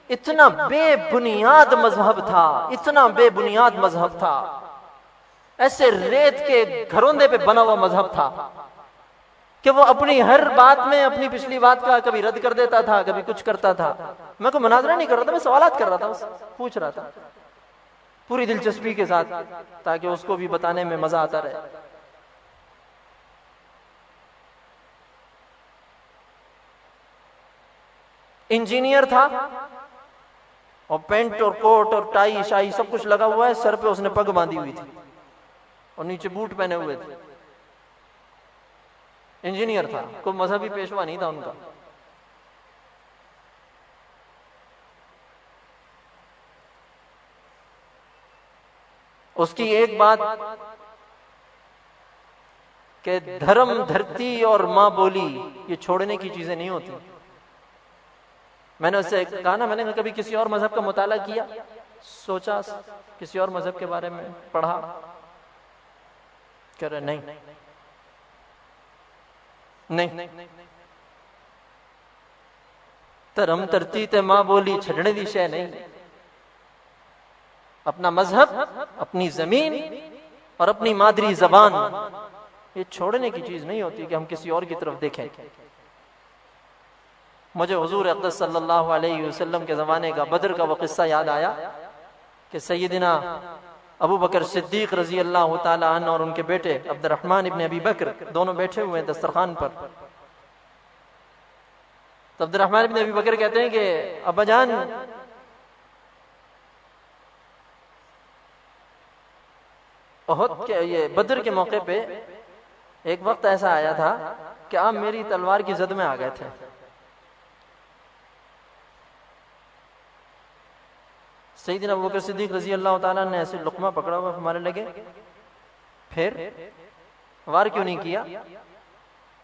इतना बेबुनियाद मजहब था, इतना बेबुनियाद मजहब था, ऐसे रेत के घरोंदे पे बना हुआ मजहब था कि वो अपनी हर बात में अपनी पिछली बात का कभी रद्द कर देता था, कभी कुछ करता था। मैं कोई मुनाजरा नहीं कर रहा था, मैं सवालात कर रहा था, बस पूछ रहा था पूरी दिलचस्पी के साथ, ताकि उसको भी बताने में मजा आता रहे। इंजीनियर था और पेंट और कोट और टाई शाई सब कुछ लगा हुआ है। सर पे उसने पग बांधी हुई थी और नीचे बूट पहने हुए थे। इंजीनियर था, कोई मजहबी पेशवा नहीं था उनका। उसकी एक बात कि धर्म, धरती और मां बोली ये छोड़ने की चीजें नहीं होती। मैंने उससे कहा ना, मैंने कभी किसी और मजहब का मुताला किया, सोचा किसी और मजहब के बारे में पढ़ा? कह रहे नहीं नहीं, धर्म धरती ते मां बोली छड़ने दी शय नहीं। अपना मजहब, अपनी जमीन और अपनी मादरी जबान ये छोड़ने की चीज नहीं होती कि हम किसी और की तरफ देखें। मुझे हुजूर अक़दस सल्लल्लाहु अलैहि वसल्लम के ज़माने का बदर का वो किस्सा याद आया कि सैयदना अबू बकर सिद्दीक रजी अल्लाह तआला अन्हु और उनके बेटे अब्दुर्रहमान इब्न अबी बकर दोनों बैठे हुए हैं दस्तरखान पर। तो अब्दुर्रहमान इब्न अबी बकर कहते हैं कि अब्बा जान, उहद के ये बदर के मौके पे एक वक्त ऐसा आया था कि आप मेरी तलवार की जद में आ गए थे। सैयदना अबू बकर सिद्दीक रजी अल्लाह ताला ने ऐसे लुकमा पकड़ा हुआ हमारे लगे, फिर वार क्यों नहीं किया?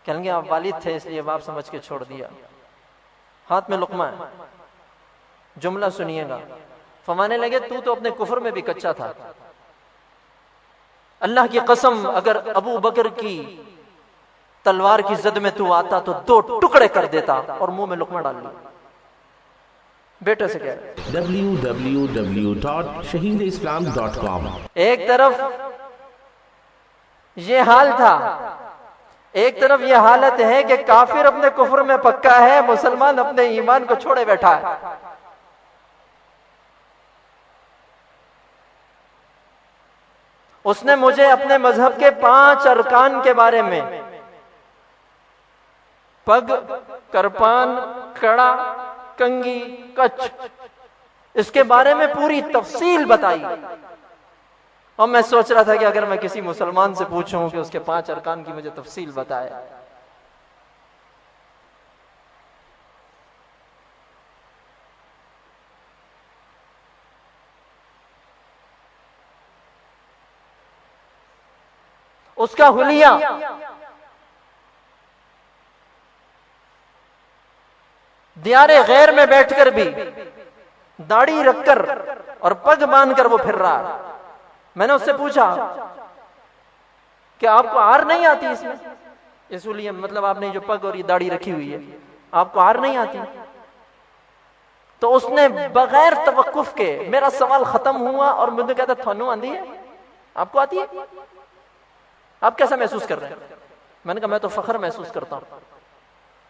कहेंगे आप वालिद थे इसलिए बाप समझ के छोड़ दिया। हाथ में लुकमा है, जुमला सुनिएगा। फरमाने लगे तू तो अपने कुफर में भी कच्चा था। अल्लाह की कसम, अगर अबू बकर की तलवार की जद में तू आता तो 2 टुकड़े कर देता। और मुंह में लुकमा डाल लिया। बेटे से कह www.shaheedislam.com। एक तरफ ये हाल था एक तरफ यह हालत है कि काफिर अपने कुफ्र में पक्का है, मुसलमान अपने ईमान को छोड़े बैठा है। उसने मुझे अपने मजहब के 5 अरकान के बारे में, पग, करपान, कड़ा, कंगी, कच्छ, इसके बारे में पूरी तफसील बताई। और मैं सोच रहा था कि अगर मैं किसी मुसलमान से पूछूं कि उसके 5 अरकान की मुझे तफसील बताए, उसका हुलिया दियारे गैर में बैठकर भी दाढ़ी रखकर और पग बांधकर वो फिर रहा है। मैंने उससे पूछा कि आपको आर नहीं आती इसमें, इस हुलिया मतलब आपने जो पग और ये दाढ़ी रखी हुई है, आपको आर नहीं आती? तो उसने बगैर तवक्कुफ के, मेरा सवाल खत्म हुआ और मुझे कहता थानू आंदी है, आपको आती है, आप कैसा महसूस कर रहे हैं? मैंने कहा मैं तो फख्र महसूस करता हूं।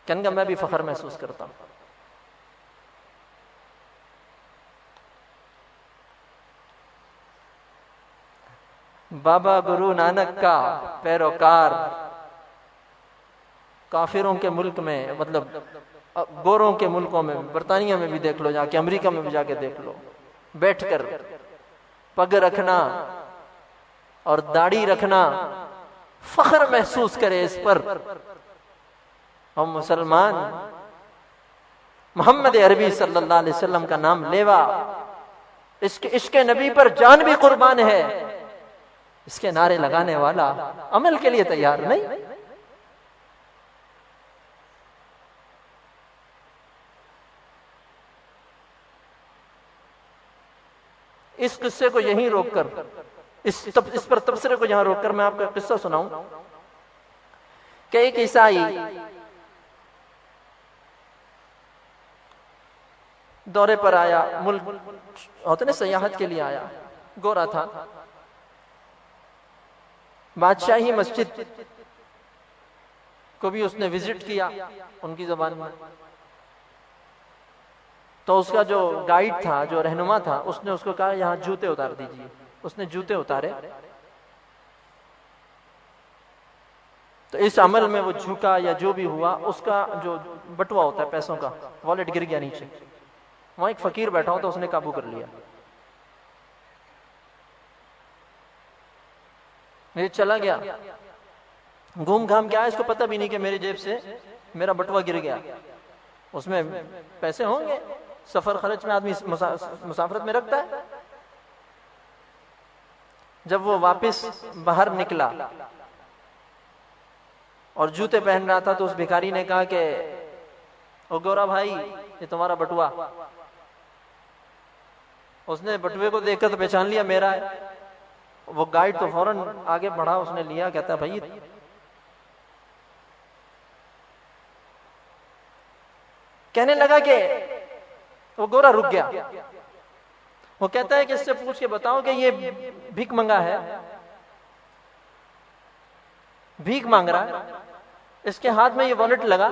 कहने का मैं भी फख्र महसूस करता हूं। बाबा गुरु नानक का पैरोकार काफिरों के मुल्क में, मतलब गोरों के मुल्कों में, बर्तानिया में भी देख लो, जाके अमेरिका में भी जाके देख लो, बैठकर पग रखना और दाढ़ी रखना, फख्र महसूस करे इस पर। हम मुसलमान मोहम्मद अरबी सल्लल्लाहु अलैहि वसल्लम का नाम लेवा, इसके इश्क नबी पर जान भी कुर्बान है, इसके नारे लगाने वाला अमल के लिए तैयार नहीं। इस किस्से को यहीं रोककर, इस पर तबसरे को यहां रोककर मैं आपको किस्सा सुनाऊं कि एक ईसाई दौरे पर आया, मुल्क होते ना सयाहत के लिए आया, गोरा था, बादशाही मस्जिद को भी उसने विजिट किया उनकी जुबान में। तो उसका जो गाइड था, जो रहनुमा था, उसने उसको कहा यहां जूते उतार दीजिए। उसने जूते उतारे, तो इस अमल में वो झुका या जो भी हुआ, उसका जो बटुआ होता है पैसों का, वॉलेट गिर गया नीचे। वहां एक फकीर बैठा हो तो उसने काबू कर लिया। ये चला गया, घूम घाम के आया, इसको पता भी नहीं कि मेरी जेब से मेरा बटुआ गिर गया। उसमें पैसे होंगे, सफर खर्च में आदमी मुसाफरत में रखता है। जब वो वापस बाहर निकला और जूते पहन रहा था, तो उस भिखारी ने कहा कि ओ गोरा भाई, ये तुम्हारा बटुआ। उसने बटुए को देखकर तो पहचान लिया मेरा है। वो गाइड तो फौरन आगे बढ़ा, उसने लिया, कहता भाई कहने लगा कि वो गोरा रुक गया। वो कहता है कि इससे पूछ के बताओ कि ये भीख मंगा है, भीख मांग रहा है, इसके हाथ में ये वॉलेट लगा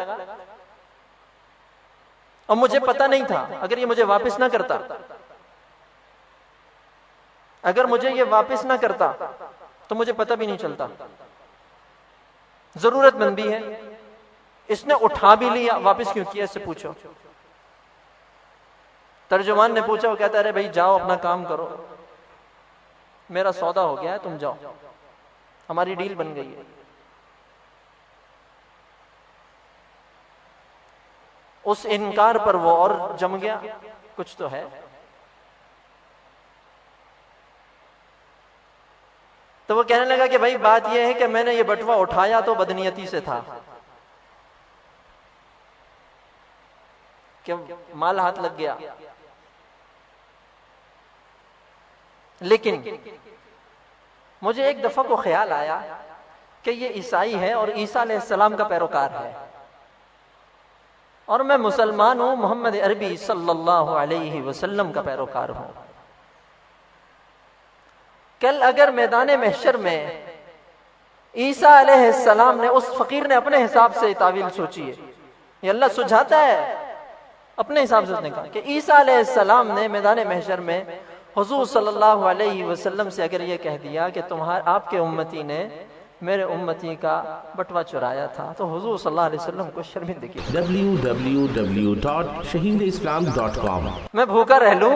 और मुझे पता नहीं था। अगर ये मुझे वापस ना करता, अगर मुझे ये वापस ना करता तो मुझे पता भी नहीं चलता। जरूरतमंद भी है, इसने उठा भी लिया, वापस क्यों किया इससे पूछो। तर्जुमान ने पूछा, वो कहता है अरे भाई जाओ अपना काम करो, मेरा सौदा हो गया है, तुम जाओ, हमारी डील बन गई है। उस इनकार पर वो और जम गया, कुछ तो है। तो वो कहने लगा कि भाई बात यह है कि मैंने ये बटुआ उठाया तो बदनीयती से था, कि माल हाथ लग गया, लेकिन मुझे एक दफा को ख्याल आया कि ये ईसाई है और ईसा अलैहिस्सलाम का पैरोकार है, और मैं मुसलमान हूं, मोहम्मद अरबी सल्लल्लाहु अलैहि वसल्लम का पैरोकार हूं। कल अगर मैदान महशर में ईसा अलैहिस्सलाम ने, उस फकीर ने अपने हिसाब से तावील सोची है, ये अल्लाह सुझाता है अपने हिसाब से। उसने कहा कि ईसा अलैहिस्सलाम ने मैदान महशर में हुजूर सल्लल्लाहु अलैहि वसल्लम से अगर ये कह दिया कि आपके उम्मती ने मेरे उम्मती का बटवा चुराया था, तो हुजूर सल्लल्लाहु अलैहि वसल्लम को शर्मिंदगी। www.shahindeislam.com। मैं भूखा रह लूं,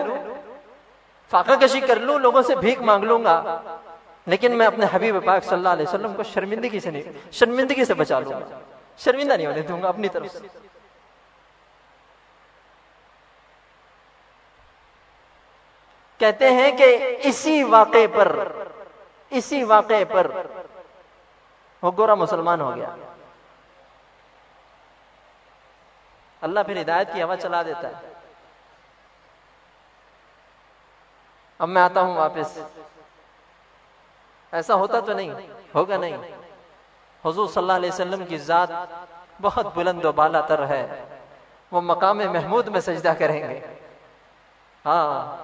फाका कशी कर लूं, लोगों से भीख मांग लूंगा, लेकिन मैं अपने हबीब पाक सल्लल्लाहु अलैहि वसल्लम को शर्मिंदगी से बचा लूंगा, शर्मिंदा नहीं होने दूंगा अपनी तरफ से। कहते हैं कि इसी वाक़े पर वो गोरा मुसलमान हो गया। अल्लाह फिर हिदायत की हवा चला देता है। अब मैं आता हूं वापस, ऐसा होता तो नहीं होगा, नहीं। हुजूर सल्लल्लाहु अलैहि वसल्लम की जात बहुत बुलंद व बाला तर है, वो मकाम महमूद में सजदा करेंगे। हाँ,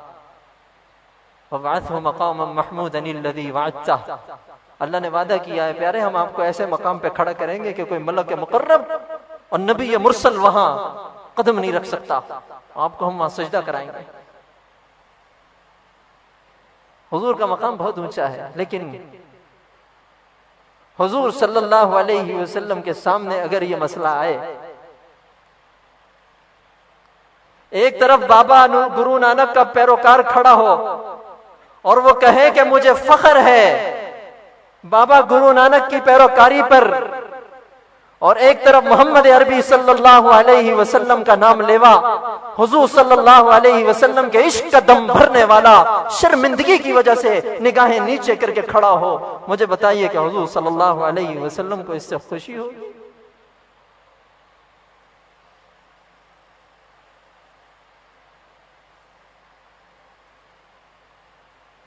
अल्लाह ने वादा किया है प्यारे, हम आपको ऐसे मकाम पे खड़ा करेंगे कि कोई मलक मुकर्रब और नबी मुरसल वहां कदम नहीं रख सकता, आपको हम वहां सजदा कराएंगे। हुजूर का मकाम बहुत ऊंचा है, लेकिन हुजूर सल्लल्लाहु अलैहि वसल्लम के सामने अगर ये मसला आए, एक तरफ बाबा गुरु नानक का पैरोकार खड़ा हो और वो कहे कि मुझे फख्र है बाबा गुरु नानक की पैरोकारी पर, और एक तरफ मोहम्मद अरबी सल्लल्लाहु अलैहि वसल्लम का नाम लेवा, हुजूर सल्लल्लाहु अलैहि वसल्लम के इश्क का दम भरने वाला शर्मिंदगी की वजह से निगाहें नीचे करके खड़ा हो, मुझे बताइए कि हुजूर सल्लल्लाहु अलैहि वसल्लम को इससे खुशी होगी?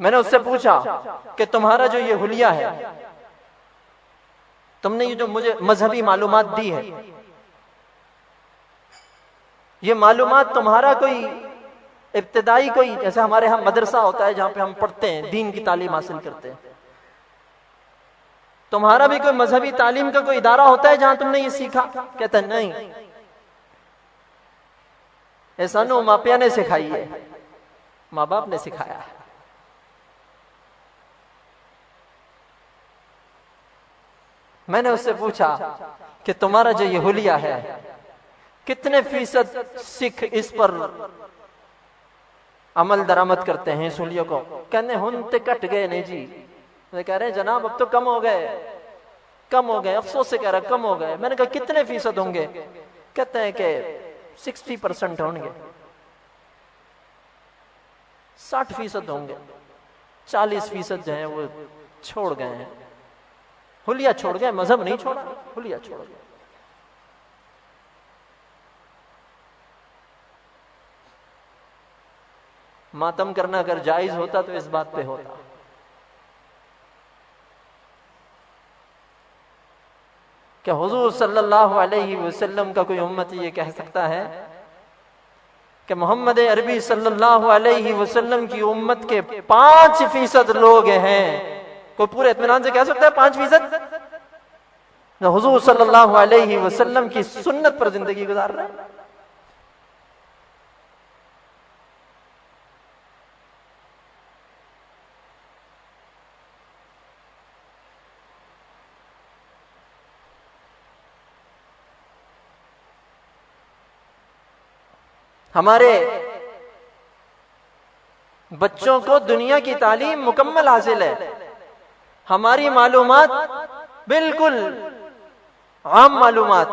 मैंने उससे पूछा कि तुम्हारा जो ये हुलिया है, तुमने ये जो मुझे मजहबी मालूमात दी है, ये मालूमात तुम्हारा कोई इब्तिदाई, कोई जैसे हमारे यहाँ मदरसा होता है जहां पे हम पढ़ते हैं, दीन की तालीम हासिल करते हैं, तुम्हारा भी कोई मजहबी तालीम का कोई इदारा होता है जहां तुमने ये सीखा? कहता नहीं, ऐसा नो मापिया ने सिखाई है, माँ बाप ने सिखाया है। मैंने उससे पूछा कि तुम्हारा जो ये हुलिया है, कितने फीसद सिख इस पर अमल दरामद करते हैं इस हुलिया को? कहने हुनते कट गए नहीं जी। मैं कह रहे हैं जनाब अब तो कम हो गए, अफसोस से कह रहा कम हो गए। मैंने कहा कितने फीसद होंगे? कहते हैं कि 60% होंगे, 60% होंगे, 40% जो है वो छोड़ गए हैं, हुलिया छोड़ गए, मजहब नहीं छोड़ा, हुलिया छोड़ गए। मातम करना अगर जायज होता तो इस बात पे होता। क्या हुजूर सल्लल्लाहु अलैहि वसल्लम का कोई उम्मती ये कह सकता है कि मोहम्मद अरबी सल्लल्लाहु अलैहि वसल्लम की उम्मत के 5% लोग हैं? कोई पूरे इत्मीनान से कह सकता है 5%? ना हुजूर सल्लल्लाहु अलैहि वसल्लम की सुन्नत पर जिंदगी गुजार रहे हैं। हमारे बच्चों को दुनिया की तालीम मुकम्मल हासिल है, हमारी मालूमात बिल्कुल आम मालूमात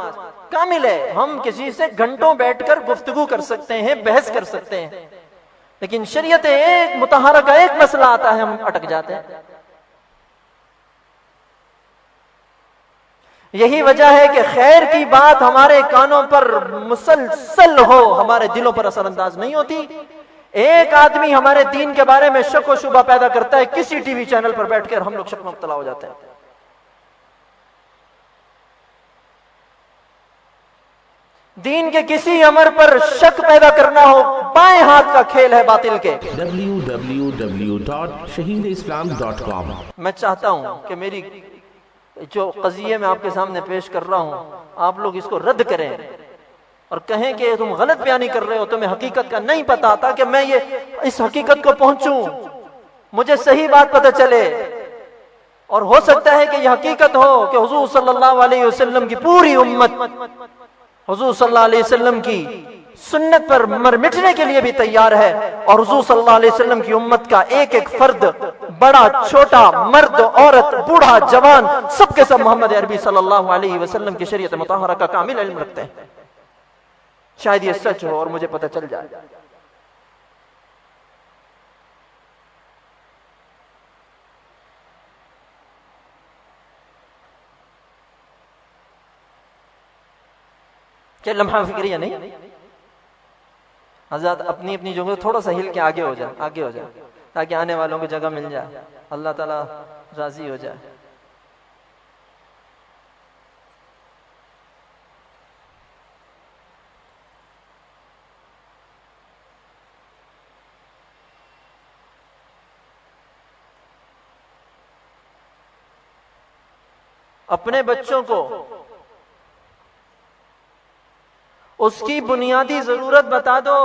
कामिल है, हम किसी से घंटों बैठकर गुफ्तगू कर सकते हैं, बहस कर सकते हैं, लेकिन शरीयत एक मुतहरा का एक मसला आता है, हम अटक जाते हैं। यही वजह है कि खैर की बात हमारे कानों पर मुसलसल हो, हमारे दिलों पर असरअंदाज नहीं होती। एक आदमी हमारे दीन के बारे में शक व शुबा पैदा करता है, किसी टीवी चैनल पर बैठकर हम लोग शक में मुब्तला हो जाते हैं। दीन के किसी अमर पर शक पैदा करना हो, बाएं हाथ का खेल है बातिल के। www.shahindeislam.com। मैं चाहता हूं कि मेरी जो कज़िये मैं आपके सामने पेश कर रहा हूं, आप लोग इसको रद्द करें और कहें कि तुम गलत बयानी कर रहे हो, तुम्हें हकीकत का नहीं पता, ताकि मैं ये इस हकीकत को पहुंचूं, मुझे सही बात पता चले। और हो सकता है कि यह हकीकत हो कि हुजूर सल्लल्लाहु अलैहि वसल्लम की पूरी उम्मत हुजूर सल्लल्लाहु अलैहि वसल्लम की सुन्नत पर मर मिटने के लिए भी तैयार है, और हुजूर सल्लल्लाहु अलैहि वसल्लम की उम्मत का एक एक फर्द, बड़ा छोटा, मर्द औरत, बूढ़ा जवान, सबके सब मोहम्मद अरबी सल्लल्लाहु अलैहि वसल्लम की शरीयत मुतहरा का कामिल इल्म रखते हैं। शायद ये सच हो और मुझे पता चल जाए। क्या लम्हा फिक्रिया नहीं? हज़रत अपनी अपनी जगह थोड़ा सा हिल के आगे हो जाए, ताकि आने वालों को जगह मिल जाए, अल्लाह ताला राजी हो जाए। अपने बच्चों को उसकी बुनियादी जरूरत बता दो।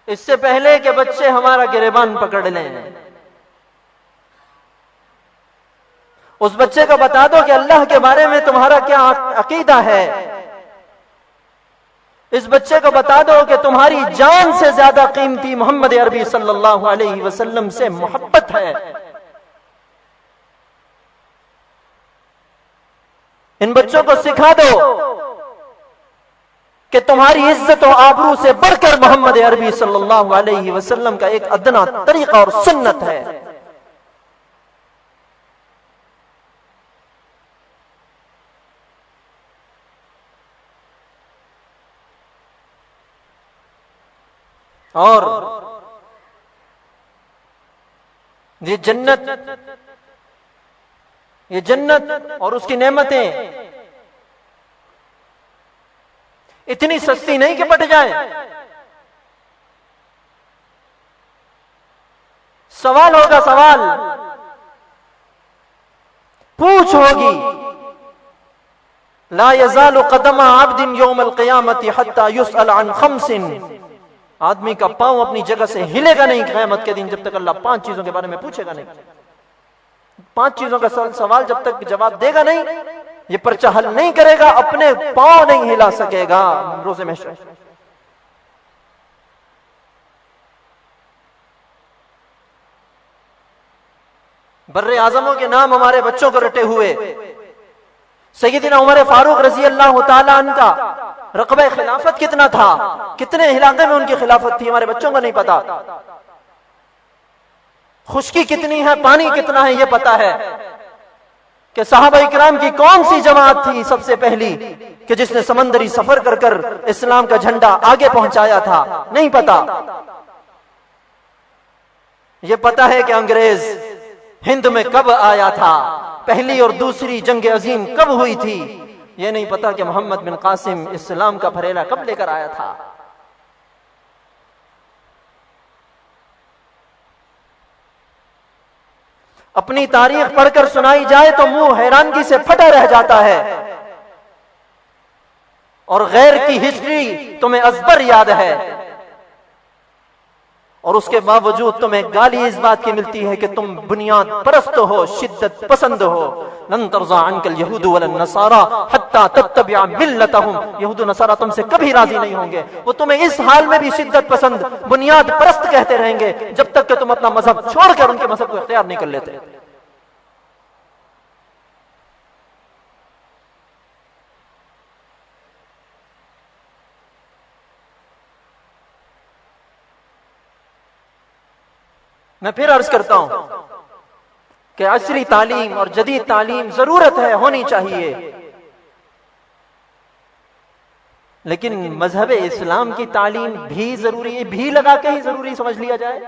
इससे पहले कि बच्चे हमारा गिरेबान पकड़ लें, उस बच्चे को बता दो कि अल्लाह के बारे में तुम्हारा क्या अकीदा है। इस बच्चे को बता दो कि तुम्हारी जान से ज्यादा कीमती मोहम्मद अरबी सल्लल्लाहु अलैहि वसल्लम से मोहब्बत है। इन बच्चों को सिखा दो कि तुम्हारी इज्जत और आबरू से बढ़कर मोहम्मद अरबी सल्लल्लाहु अलैहि वसल्लम का एक अदना तरीका और सुन्नत है। और ये जन्नत और उसकी नेमतें इतनी सस्ती नहीं कि बट जाए। सवाल होगा, सवाल पूछ होगी। ला यज़ालु क़दमा अब्दिन यौमल क़ियामति हत्ता युसअल अन खम्सिन। आदमी का पांव अपनी जगह से हिलेगा नहीं क़यामत के दिन, जब तक अल्लाह 5 चीजों के बारे में पूछेगा नहीं। 5 चीजों का सवाल जब तक जवाब देगा नहीं, ये पर्चा हल नहीं करेगा, अपने पांव नहीं हिला सकेगा रोज़े महशर। बर्रे आजमों के नाम हमारे बच्चों को रटे हुए। सैयदना उमर फारूक रजी अल्लाह तआला अन्हु का रक़बे खिलाफत कितना था, कितने इलाके में उनकी खिलाफत थी, हमारे बच्चों को नहीं पता। खुश्की कितनी है, पानी कितना है, ये पता है। कि सहाबा इकराम की कौन सी जमात थी सबसे पहली कि जिसने समंदरी सफर कर कर इस्लाम का झंडा आगे पहुंचाया था, नहीं पता। ये पता है कि अंग्रेज हिंद में कब आया था, पहली और दूसरी जंग अजीम कब हुई थी। ये नहीं पता कि मोहम्मद बिन कासिम इस्लाम का फरेला कब लेकर आया था। अपनी तारीख पढ़कर सुनाई जाए तो मुंह हैरानगी से फटा रह जाता है, और गैर की हिस्ट्री तुम्हें अजबर याद है, और उसके बावजूद तुम्हें गाली इस बात की मिलती है कि तुम बुनियाद परस्त हो, शिद्दत पसंद हो। लन तर्ज़ा अन्कल यहूदु वलन नसारा हत्ता तत्तबिअ मिल्लतहुम। यहूद नसारा तुमसे कभी राजी नहीं होंगे, वो तुम्हें इस हाल में भी शिद्दत पसंद, बुनियाद परस्त कहते रहेंगे, जब तक कि तुम अपना मजहब छोड़कर उनके मजहब को इख्तियार नहीं कर लेते। मैं फिर अर्ज करता हूं कि असरी तालीम और जदीद तालीम जरूरत है, होनी चाहिए, लेकिन मजहब इस्लाम की तालीम भी जरूरी है, भी लगा के ही जरूरी समझ लिया जाए।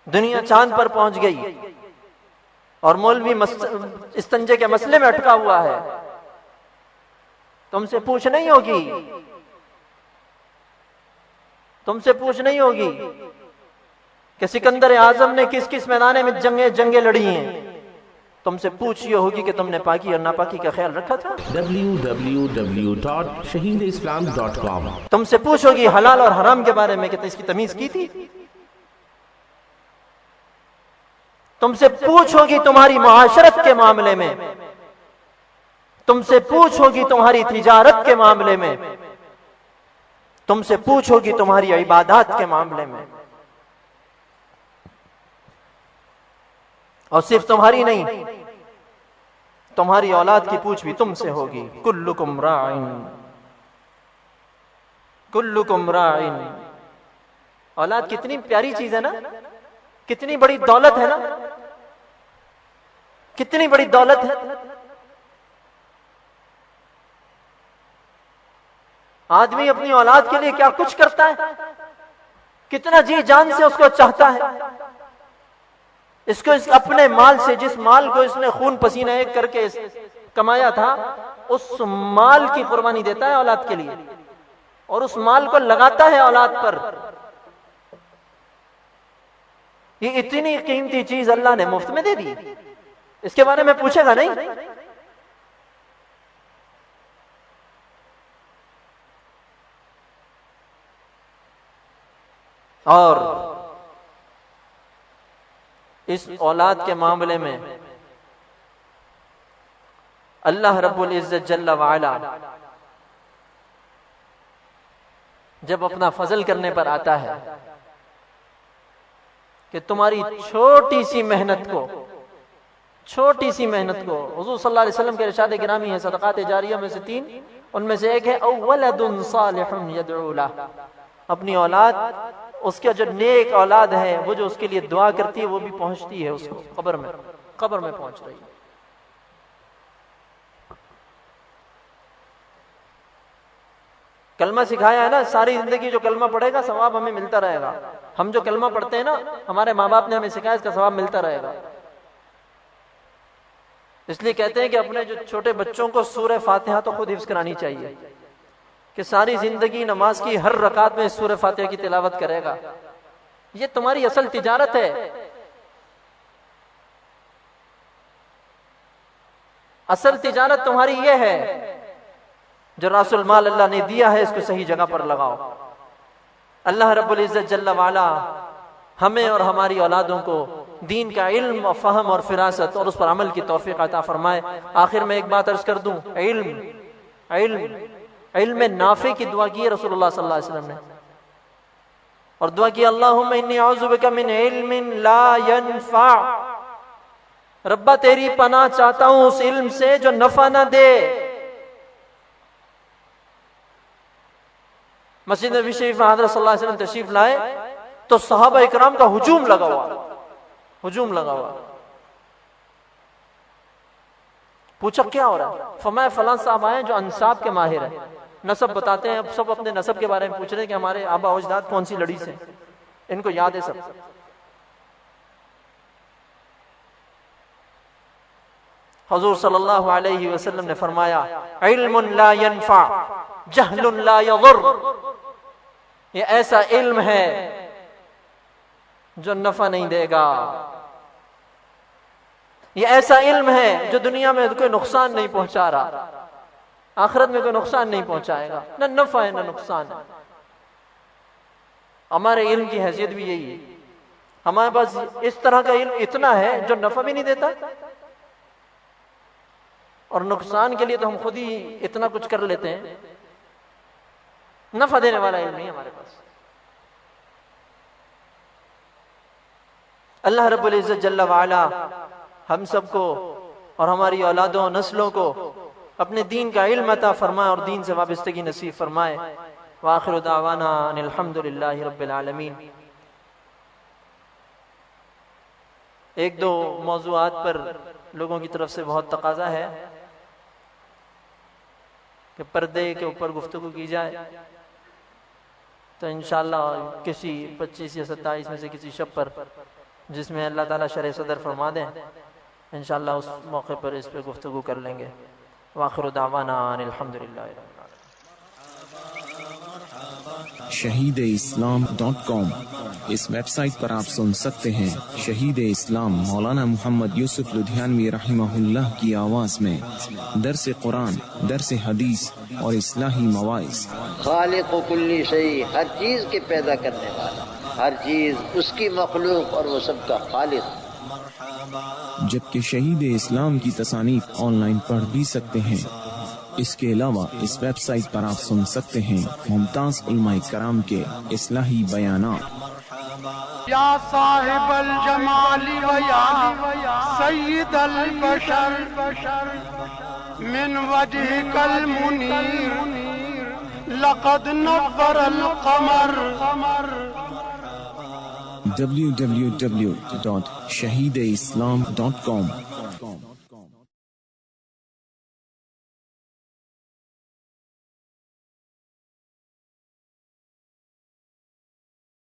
दुनिया चांद पर पहुंच गई और मौलवी इस्तंजे के मसले में अटका हुआ है, तुमसे पूछ नहीं होगी, तुमसे पूछ नहीं होगी कि सिकंदर आजम ने किस किस मैदान में जंगे लड़ी हैं। तुमसे पूछ ये होगी कि तुमने पाकी और नापाकी का ख्याल रखा था। www.shaheedislam.com। तुमसे पूछोगी हलाल और हराम के बारे में कि इसकी तमीज की थी। तुमसे पूछोगी तुम्हारी मुआशरत के मामले में, तुमसे पूछोगी तुम्हारी तिजारत के मामले में, तुमसे पूछोगी तुम्हारी इबादत के मामले में। और सिर्फ तुम्हारी नहीं, तुम्हारी औलाद की पूछ भी तुमसे होगी। कुल्लुकुम राइन, कुल्लुकुम राइन। औलाद कितनी प्यारी चीज है ना, कितनी बड़ी दौलत है ना, कितनी बड़ी दौलत है। आदमी अपनी औलाद के लिए क्या कुछ करता है, कितना जी जान से उसको चाहता है। इसको अपने माल से, जिस माल को इसने खून पसीना एक करके कमाया था, उस माल की कुर्बानी देता है औलाद के लिए, और उस माल को लगाता है औलाद पर। ये इतनी कीमती चीज अल्लाह ने मुफ्त में दे दी, इसके बारे में पूछेगा नहीं। और इस औलाद के मामले में अल्लाह रब्बुल इज्जत जल्ला वाला जब अपना फजल करने पर आता है कि तुम्हारी छोटी सी मेहनत को, छोटी सी मेहनत को, हुजूर सल्लल्लाहु अलैहि वसल्लम के इरशाद गिरामी है, सदक़ात जारिया में से 3, उनमें से एक है अव्वलदुन सालिहुन यदउ लह। अपनी औलाद, उसका जो नेक औलाद है, वो जो उसके लिए दुआ करती है, वो भी पहुंचती है उसको कब्र में पहुंच रही है। कलमा सिखाया है ना, सारी जिंदगी जो कलमा पढ़ेगा सवाब हमें मिलता रहेगा। हम जो कलमा पढ़ते हैं ना, हमारे माँ बाप ने हमें सिखाया, इसका सवाब मिलता रहेगा। इसलिए कहते हैं कि अपने जो छोटे बच्चों को सूरह फातिहा तो खुद हिफ्ज करानी चाहिए, कि सारी जिंदगी नमाज की हर रकात में सूरह फातिहा की तिलावत करेगा। ये तुम्हारी असल तिजारत है। असल तिजारत तुम्हारी ये है, जो रासुल माल अल्लाह ने दिया है, इसको सही जगह पर लगाओ। अल्लाह रब्बुल इज्जत जल्ला वाला हमें और हमारी औलादों को दीन का इल्म, फहम और फिरासत और उस पर अमल की तौफीक अता फरमाए। आखिर में एक बात अर्ज कर दूं, इल्म नाफे की दुआ की है रसूलुल्लाह सल्लल्लाहु अलैहि वसल्लम ने, और दुआ की अल्लाहुम्मा इन्नी औज़ु बिका मिन इल्मिन ला यनफा। रब्बा तेरी पनाह चाहता हूं उस इल्म से जो नफा ना दे। मस्जिद नबी शरीफ में हज़रत सल्लल्लाहु अलैहि वसल्लम तशरीफ लाए तो सहाबा इकराम का हुजूम लगा हुआ। पूछा क्या हो रहा है? फरमाया फलां साहब आए जो अंसाब के माहिर है, नसब बताते हैं। सब अपने नसब के बारे में पूछ रहे हैं कि हमारे आबा अजदाद कौन सी लड़ी से, इनको याद है सब। हुजूर सल्लल्लाहु अलैहि वसल्लम ने फरमाया इल्मुन ला यनफा जहलुन ला यदुर। ये ऐसा इल्म है जो नफा नहीं देगा, ये ऐसा इल्म है जो दुनिया में कोई नुकसान नहीं पहुंचा रहा, आखिरत में कोई नुकसान नहीं पहुंचाएगा। न नफा है न नुकसान है। हमारे इल्म की हैसियत भी यही है, हमारे पास इस तरह का इल्म इतना है जो नफा भी नहीं देता, और नुकसान के लिए तो हम खुद ही इतना कुछ कर लेते हैं। नफा देने वाला इल्म नहीं हमारे पास। अल्लाह रब्बुल इज्जत जल्ला वाला हम सबको और हमारी औलादों नस्लों को अपने दीन का इल्म अता फरमाए और दीन से वाबस्तगी नसीब फरमाए। व आखिरु दावाना अनिल हम्दुलिल्लाहि रब्बिल आलमीन। एक दो मौज़ूआत पर लोगों की तरफ से बहुत तकाजा है कि पर्दे के ऊपर गुफ्तगू की जाए, तो इंशाअल्लाह किसी 25 या 27 में से किसी शब पर जिसमें अल्लाह ताला शरह सदर फरमा दें, इंशाअल्लाह उस मौके पर इस पर गुफ्तगू कर लेंगे। वाखिरु दावाना अनिल हम्दुलिल्लाहि रब्बिल shahideislam.com। इस वेबसाइट पर आप सुन सकते हैं शहीद इस्लाम मौलाना मोहम्मद यूसुफ लुधियानवी रहमहुल्लाह की आवाज़ में दर्स कुरान, दर्स हदीस और इस्लाही मवाइज़। खालिक़ कुल्ली शै, हर चीज़ के पैदा करने वाला, हर चीज़ उसकी मखलूक और वो सबका खालिक। जबकि शहीद इस्लाम की तसानीफ ऑनलाइन पढ़ भी सकते हैं। इसके अलावा इस वेबसाइट पर आप सुन सकते हैं मुमताज उलमाए कराम के इस्लाही बयानात। या साहिबल जमाली व या सय्यदल बशर मिन वजहिकल मुनीर लक़द नव्वरल क़मर। www.shahideislam.com